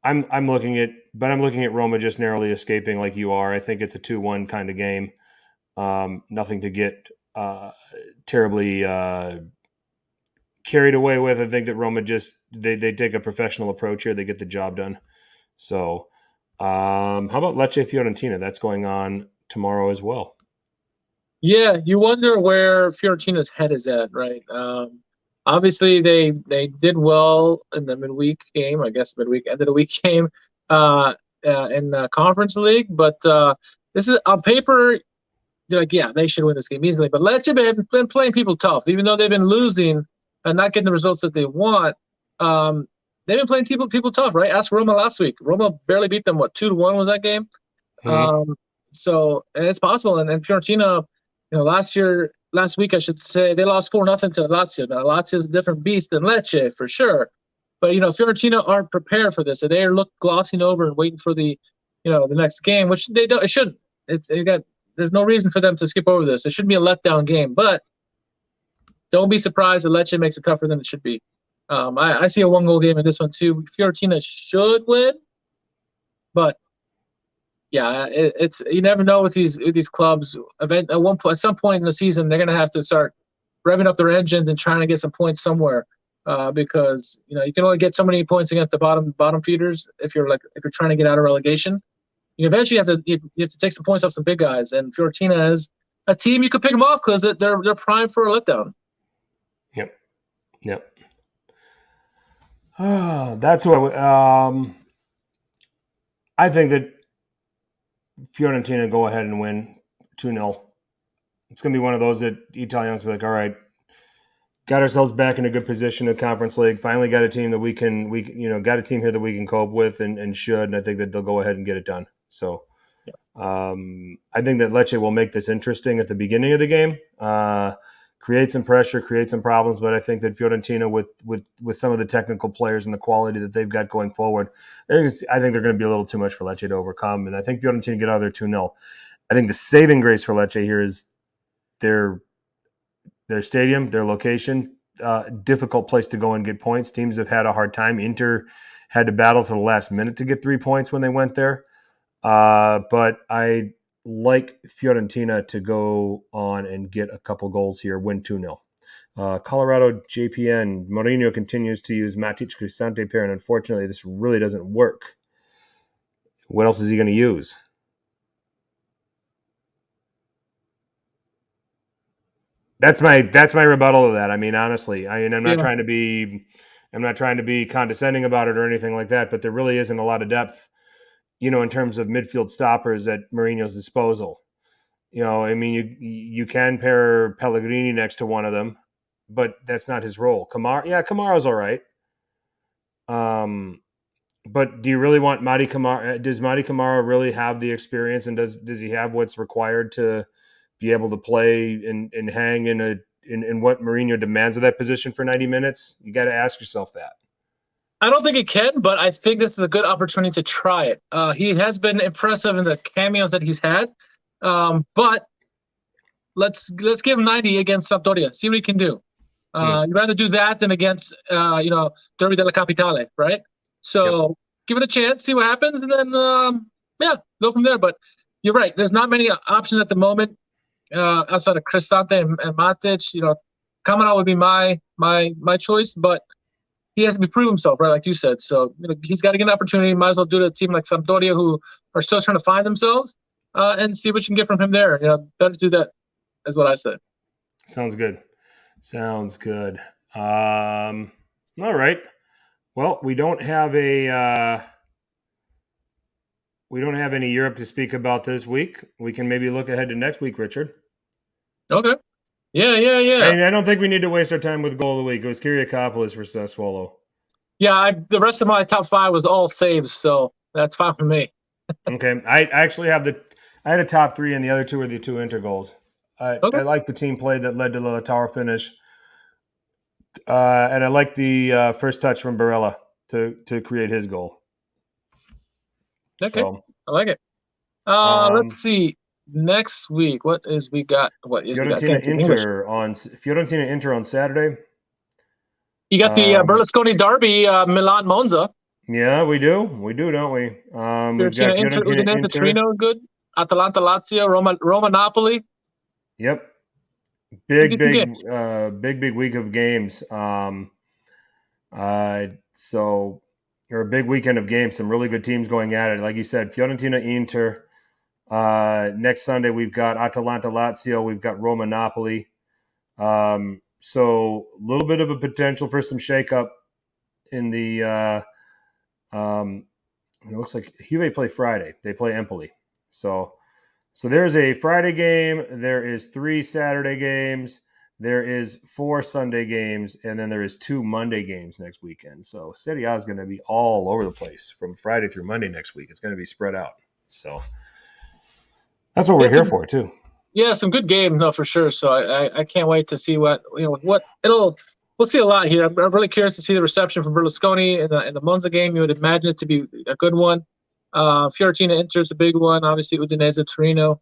looking at Roma just narrowly escaping like you are. I think it's a 2-1 kind of game. Nothing to get terribly carried away with. I think that Roma just they take a professional approach here. They get the job done. So how about Lecce Fiorentina? That's going on tomorrow as well. Yeah, you wonder where Fiorentina's head is at, right? Obviously, they did well in the midweek game, I guess end of the week game in the Conference League. But this is on paper, you're like, yeah, they should win this game easily. But Lecce have been playing people tough, even though they've been losing and not getting the results that they want. They've been playing people tough, right? Ask Roma last week. Roma barely beat them. What, 2-1 was that game? Mm-hmm. So and it's possible. And Fiorentina, last week, I should say, they lost 4-0 to Lazio. Now, Lazio is a different beast than Lecce, for sure. But, Fiorentina aren't prepared for this. So they are glossing over and waiting for the next game, which they don't. It shouldn't. There's no reason for them to skip over this. It shouldn't be a letdown game. But don't be surprised that Lecce makes it tougher than it should be. I see a 1-goal game in this one, too. Fiorentina should win. But yeah, it's you never know with these clubs. At some point in the season, they're going to have to start revving up their engines and trying to get some points somewhere, because you can only get so many points against the bottom feeders if you're trying to get out of relegation. You eventually have to take some points off some big guys, and Fiorentina is a team you could pick them off because they're primed for a letdown. Yep. That's what I think that Fiorentina go ahead and win 2-0. It's going to be one of those that Italians will be like, all right, got ourselves back in a good position in Conference League. Finally got a team that we got a team here that we can cope with and should. And I think that they'll go ahead and get it done. So I think that Lecce will make this interesting at the beginning of the game. Create some pressure, create some problems, but I think that Fiorentina, with some of the technical players and the quality that they've got going forward, I think they're going to be a little too much for Lecce to overcome, and I think Fiorentina get out of there 2-0. I think the saving grace for Lecce here is their stadium, their location, difficult place to go and get points. Teams have had a hard time. Inter had to battle to the last minute to get 3 points when they went there, but I like Fiorentina to go on and get a couple goals here, win 2-0. Colorado JPN, Mourinho continues to use Matic Cristante pair, and unfortunately this really doesn't work. What else is he going to use? That's my rebuttal to that. I mean, honestly, I'm not trying to be condescending about it or anything like that, but there really isn't a lot of depth in terms of midfield stoppers at Mourinho's disposal. I mean, you can pair Pellegrini next to one of them, but that's not his role. Kamara's all right. But do you really want Mady Kamara? Does Mady Kamara really have the experience, and does he have what's required to be able to play and hang in what Mourinho demands of that position for 90 minutes? You got to ask yourself that. I don't think it can, but I think this is a good opportunity to try it. He has been impressive in the cameos that he's had, but let's give him 90 against Sampdoria. See what he can do. You'd rather do that than against Derby della Capitale, right? So give it a chance, see what happens, and then go from there. But you're right. There's not many options at the moment outside of Cristante and Matic. Kamara would be my choice, but he has to prove himself, right? Like you said. So he's got to get an opportunity. Might as well do it to a team like Sampdoria, who are still trying to find themselves, and see what you can get from him there. Better do that, is what I said. Sounds good. All right. Well, we don't have any Europe to speak about this week. We can maybe look ahead to next week, Richard. Okay. Yeah. I don't think we need to waste our time with goal of the week. It was Kyriakopoulos for Sassuolo. Yeah, the rest of my top 5 was all saves, so that's fine for me. Okay. I actually have I had a top 3, and the other 2 were the 2 Inter goals. I like the team play that led to the tower finish. And I like the first touch from Barella to create his goal. Okay, so, I like it. Let's see. Next week, what is we got? What is we got? Fiorentina Can't speak English. Inter on Saturday. You got the Berlusconi Derby, Milan Monza. Yeah, we do, don't we? We've got Inter, Fiorentina Udinese, Inter. Torino, good. Atalanta, Lazio, Roma, Napoli. Yep, big week of games. So or a big weekend of games. Some really good teams going at it. Like you said, Fiorentina Inter. Next Sunday we've got Atalanta Lazio. We've got Roma Napoli. So a little bit of a potential for some shakeup in the. It looks like Juve play Friday. They play Empoli. So there's a Friday game. There is 3 Saturday games. There is 4 Sunday games, and then there is 2 Monday games next weekend. So Serie A is going to be all over the place from Friday through Monday next week. It's going to be spread out. So that's what we're here for too. Yeah, some good games, no, for sure. So I can't wait to see what we'll see a lot here. I'm really curious to see the reception from Berlusconi in the Monza game. You would imagine it to be a good one. Fiorentina Inter is a big one. Obviously, Udinese Torino.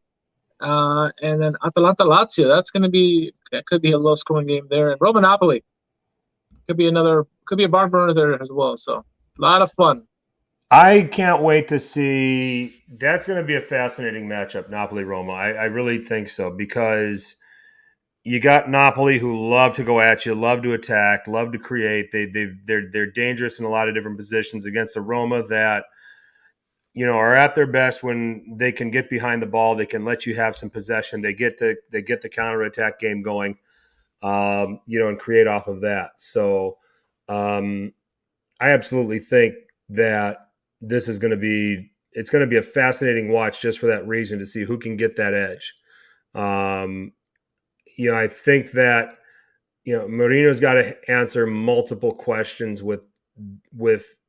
And then Atalanta Lazio. That could be a low scoring game there. And Roma Napoli could be a barn burner there as well. So a lot of fun. I can't wait to see. That's going to be a fascinating matchup, Napoli-Roma. I really think so, because you got Napoli, who love to go at you, love to attack, love to create. They're dangerous in a lot of different positions against a Roma that, are at their best when they can get behind the ball. They can let you have some possession. They get the counterattack game going, and create off of that. So I absolutely think that this is going to be a fascinating watch just for that reason, to see who can get that edge. I think that, Mourinho's got to answer multiple questions with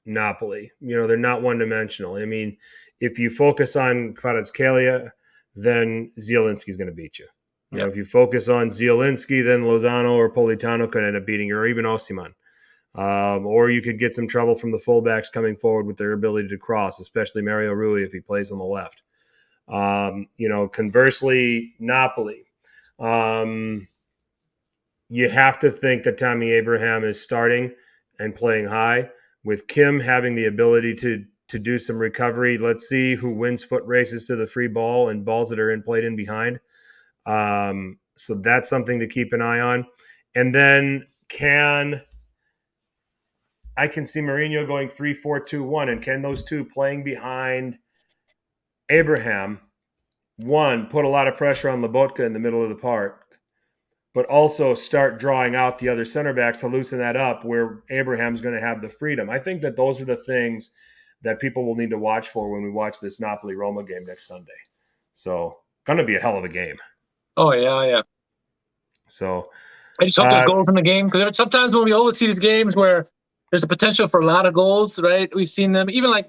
Napoli. They're not one-dimensional. I mean, if you focus on Kvaratskhelia, then Zielinski's going to beat you. If you focus on Zielinski, then Lozano or Politano could end up beating you, or even Osimhen. Or you could get some trouble from the fullbacks coming forward with their ability to cross, especially Mario Rui if he plays on the left. Conversely, Napoli. You have to think that Tammy Abraham is starting and playing high, with Kim having the ability to do some recovery. Let's see who wins foot races to the free ball and balls that are played in behind. So that's something to keep an eye on. And then I can see Mourinho going 3-4-2-1, and can those two playing behind Abraham, one, put a lot of pressure on Lobotka in the middle of the park, but also start drawing out the other center backs to loosen that up where Abraham's going to have the freedom. I think that those are the things that people will need to watch for when we watch this Napoli-Roma game next Sunday. So, going to be a hell of a game. Oh, yeah. So, I just hope there's goals in the game, because sometimes when we always see these games where there's a potential for a lot of goals, right? We've seen them, even like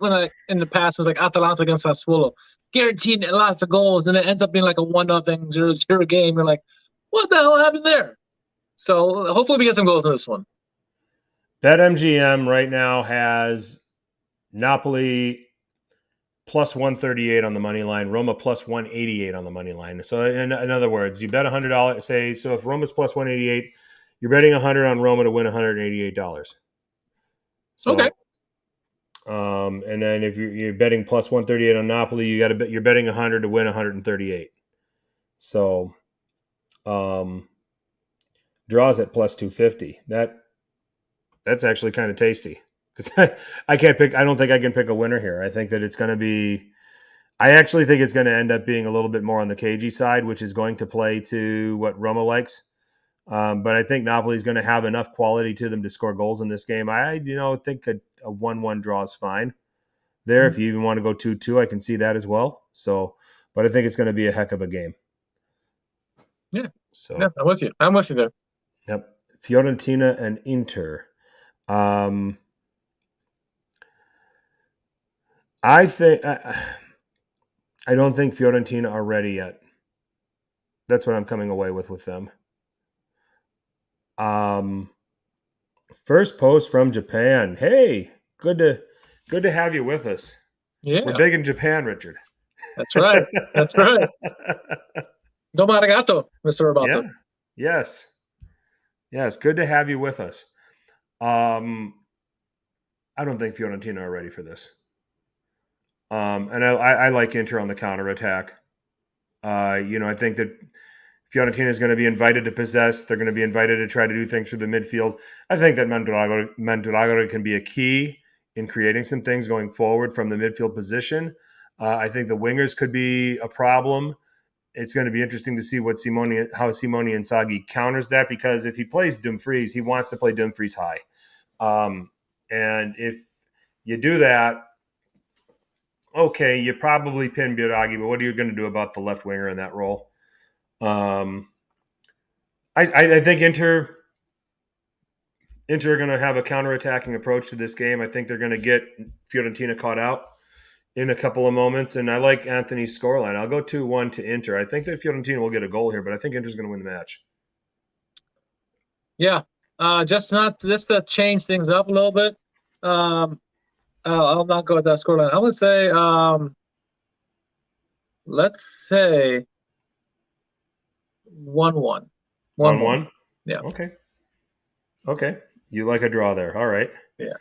in the past, it was like Atalanta against Sassuolo, guaranteed lots of goals, and it ends up being like a 1-0, 0-0 game. You're like, what the hell happened there? So hopefully we get some goals in this one. BetMGM right now has Napoli plus 138 on the money line, Roma plus 188 on the money line. So in other words, you bet $100. So if Roma's plus 188, you're betting 100 on Roma to win $188. So, okay. And then if you're betting plus 138 on Napoli, you're betting 100 to win 138. So, draws at plus 250. That's actually kind of tasty, because I don't think I can pick a winner here. I think that I actually think it's going to end up being a little bit more on the cagey side, which is going to play to what Roma likes. But I think Napoli is going to have enough quality to them to score goals in this game. I think a 1-1 draw is fine there. Mm-hmm. If you even want to go 2-2, I can see that as well. So, but I think it's going to be a heck of a game. Yeah. So yeah, I'm with you there. Yep. Fiorentina and Inter. I don't think Fiorentina are ready yet. That's what I'm coming away with them. First post from Japan. Hey, good to have you with us. Yeah. We're big in Japan, Richard. That's right. That's right. Domo arigato, Mr. Roboto. Yeah. Yes. Yes. Good to have you with us. I don't think Fiorentina are ready for this. And I like Inter on the counterattack. I think that Fiorentina is going to be invited to possess. They're going to be invited to try to do things through the midfield. I think that Mandragora can be a key in creating some things going forward from the midfield position. I think the wingers could be a problem. It's going to be interesting to see how Simone Inzaghi counters that, because if he plays Dumfries, he wants to play Dumfries high. And if you do that, okay, you probably pin Biraghi, but what are you going to do about the left winger in that role? I think Inter are going to have a counterattacking approach to this game. I think they're going to get Fiorentina caught out in a couple of moments, and I like Anthony's scoreline. I'll go 2-1 to Inter. I think that Fiorentina will get a goal here, but I think Inter's going to win the match. Yeah, just to change things up a little bit. I'll not go with that scoreline. I'm going to say, let's say 1-1. 1-1? Yeah. Okay. You like a draw there. All right. Yeah.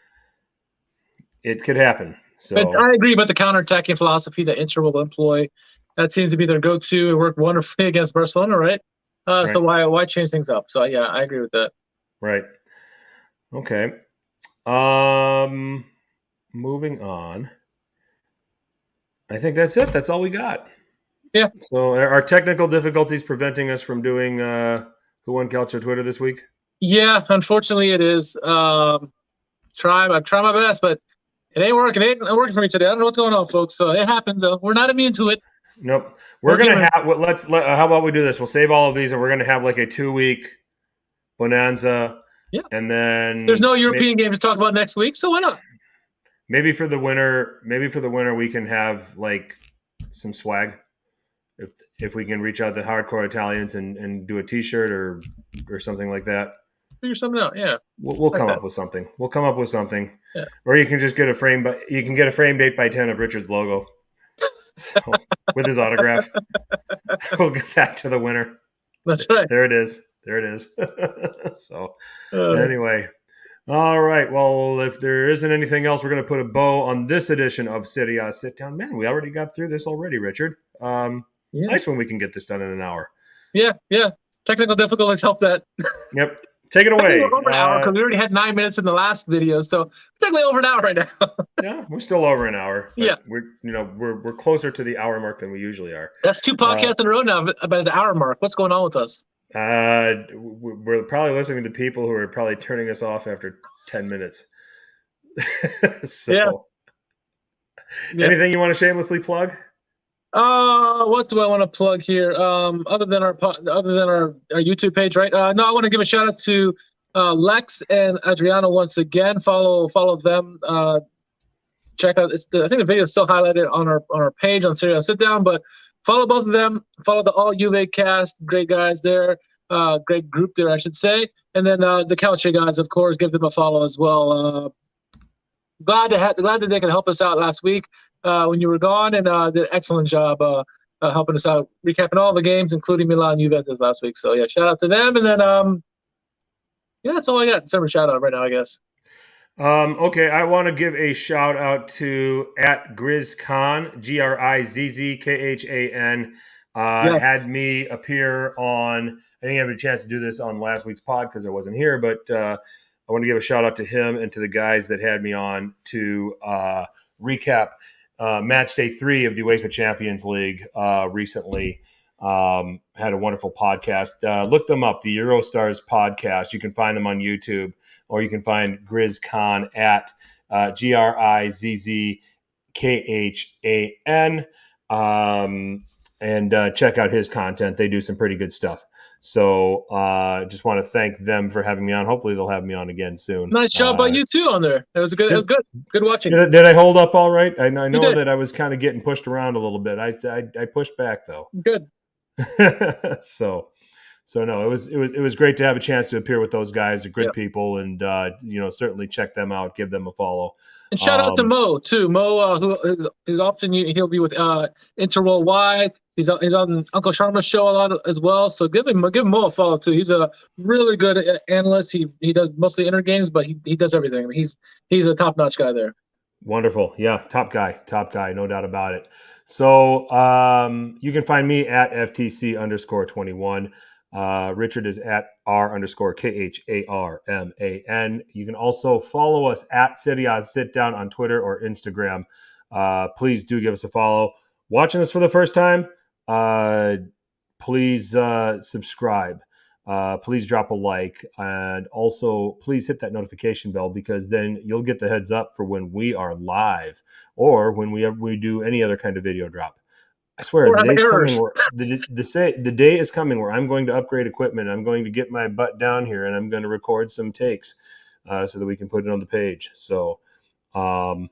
It could happen. So, but I agree about the counterattacking philosophy that Inter will employ. That seems to be their go-to. It worked wonderfully against Barcelona, right? Right. So why change things up? So, yeah, I agree with that. Right. Okay. Moving on. I think that's it. That's all we got. Yeah. So are technical difficulties preventing us from doing Who Won Calcio Twitter this week? Yeah, unfortunately it is. I'm trying my best, but it ain't working. It ain't working for me today. I don't know what's going on, folks. So it happens. We're not immune to it. Nope. We're going to have how about we do this? We'll save all of these and we're going to have like a 2-week bonanza. Yeah. And then there's no European games to talk about next week, so why not? Maybe for the winter we can have like some swag. If we can reach out to hardcore Italians and do a T-shirt or something like that. Figure something out, yeah. We'll come up with something. We'll come up with something. Yeah. Or you can just get a frame, but you can get a framed 8x10 of Richard's logo. So, with his autograph. We'll get that to the winner. That's right. There it is. So anyway. All right. Well, if there isn't anything else, we're going to put a bow on this edition of Serie A Sit Down. Man, we already got through this already, Richard. Nice when we can get this done in an hour. Yeah. Technical difficulties help that. Yep. Take it away. We're over an hour because we already had 9 minutes in the last video, so technically over an hour right now. Yeah, we're still over an hour. Yeah, we're closer to the hour mark than we usually are. That's 2 podcasts in a row now about the hour mark. What's going on with us? We're probably listening to people who are probably turning us off after 10 minutes. So, yeah. Anything you want to shamelessly plug? What do I want to plug here? Other than our YouTube page, right? No, I want to give a shout out to Lex and Adriano once again. Follow them. Check out. I think the video is still highlighted on our page on Serie A Sit Down. But follow both of them. Follow the All Juve cast. Great guys there. Great group there, I should say. And then the Calcio guys, of course, give them a follow as well. Glad that they could help us out last week when you were gone, and did an excellent job helping us out, recapping all the games, including Milan Juventus last week. So yeah, shout out to them. And then that's all I got. Summer shout out right now, I guess. Okay, I want to give a shout out to @GrizzKhan, GrizzKhan. Yes. Had me appear on. I didn't have a chance to do this on last week's pod because I wasn't here, but I want to give a shout out to him and to the guys that had me on to recap Matchday 3 of the UEFA Champions League recently. Had a wonderful podcast. Look them up, the Eurostars podcast. You can find them on YouTube, or you can find GrizzKhan at GrizzKhan. And check out his content. They do some pretty good stuff. So just want to thank them for having me on. Hopefully they'll have me on again soon. Nice job by you too on there. It was good. It was good. Good watching. Did I hold up all right? I know that I was kind of getting pushed around a little bit. I pushed back though. Good. So So no, it was great to have a chance to appear with those guys. They're good Yeah. people, and certainly check them out, give them a follow. And shout out to Mo too. Mo, who is often he'll be with Inter Worldwide. He's on Uncle Sharma's show a lot as well. So give Mo a follow too. He's a really good analyst. He does mostly inter games, but he does everything. I mean, he's a top notch guy there. Wonderful. Yeah, top guy, no doubt about it. So you can find me at FTC_21. Richard is at R_KHARMAN. You can also follow us at Serie A Sitdown on Twitter or Instagram. Please do give us a follow. Watching us for the first time, please subscribe. Please drop a like, and also please hit that notification bell, because then you'll get the heads up for when we are live or when we do any other kind of video drop. I swear, the day's coming where the day is coming where I'm going to upgrade equipment. I'm going to get my butt down here, and I'm going to record some takes so that we can put it on the page. So, Ollie,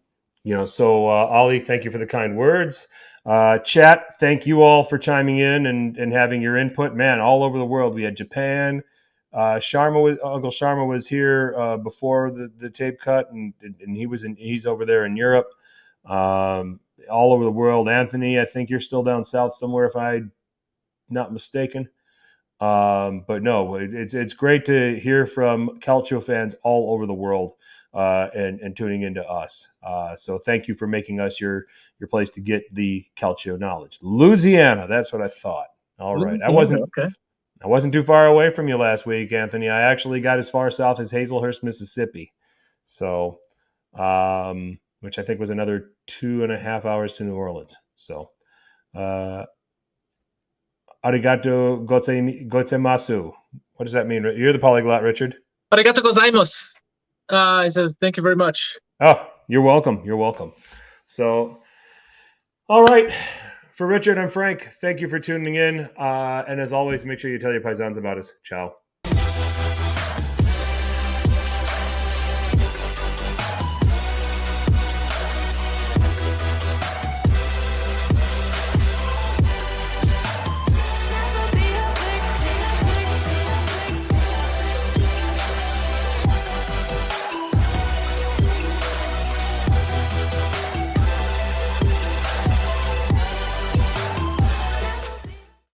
thank you for the kind words. Chat, thank you all for chiming in and having your input. Man, all over the world. We had Japan. Uncle Sharma was here before the tape cut, and he's over there in Europe. All over the world. Anthony, I think you're still down south somewhere, if I'm not mistaken. But no, it's great to hear from Calcio fans all over the world and tuning into us. So thank you for making us your place to get the Calcio knowledge. Louisiana, that's what I thought. All right, I wasn't too far away from you last week, Anthony. I actually got as far south as Hazelhurst, Mississippi. So, which I think was another 2.5 hours to New Orleans. So, arigato gozaimasu. What does that mean? You're the polyglot, Richard. Arigato gozaimasu. He says, thank you very much. Oh, you're welcome. You're welcome. So, all right. For Richard, I'm Frank. Thank you for tuning in. And as always, make sure you tell your paisans about us. Ciao.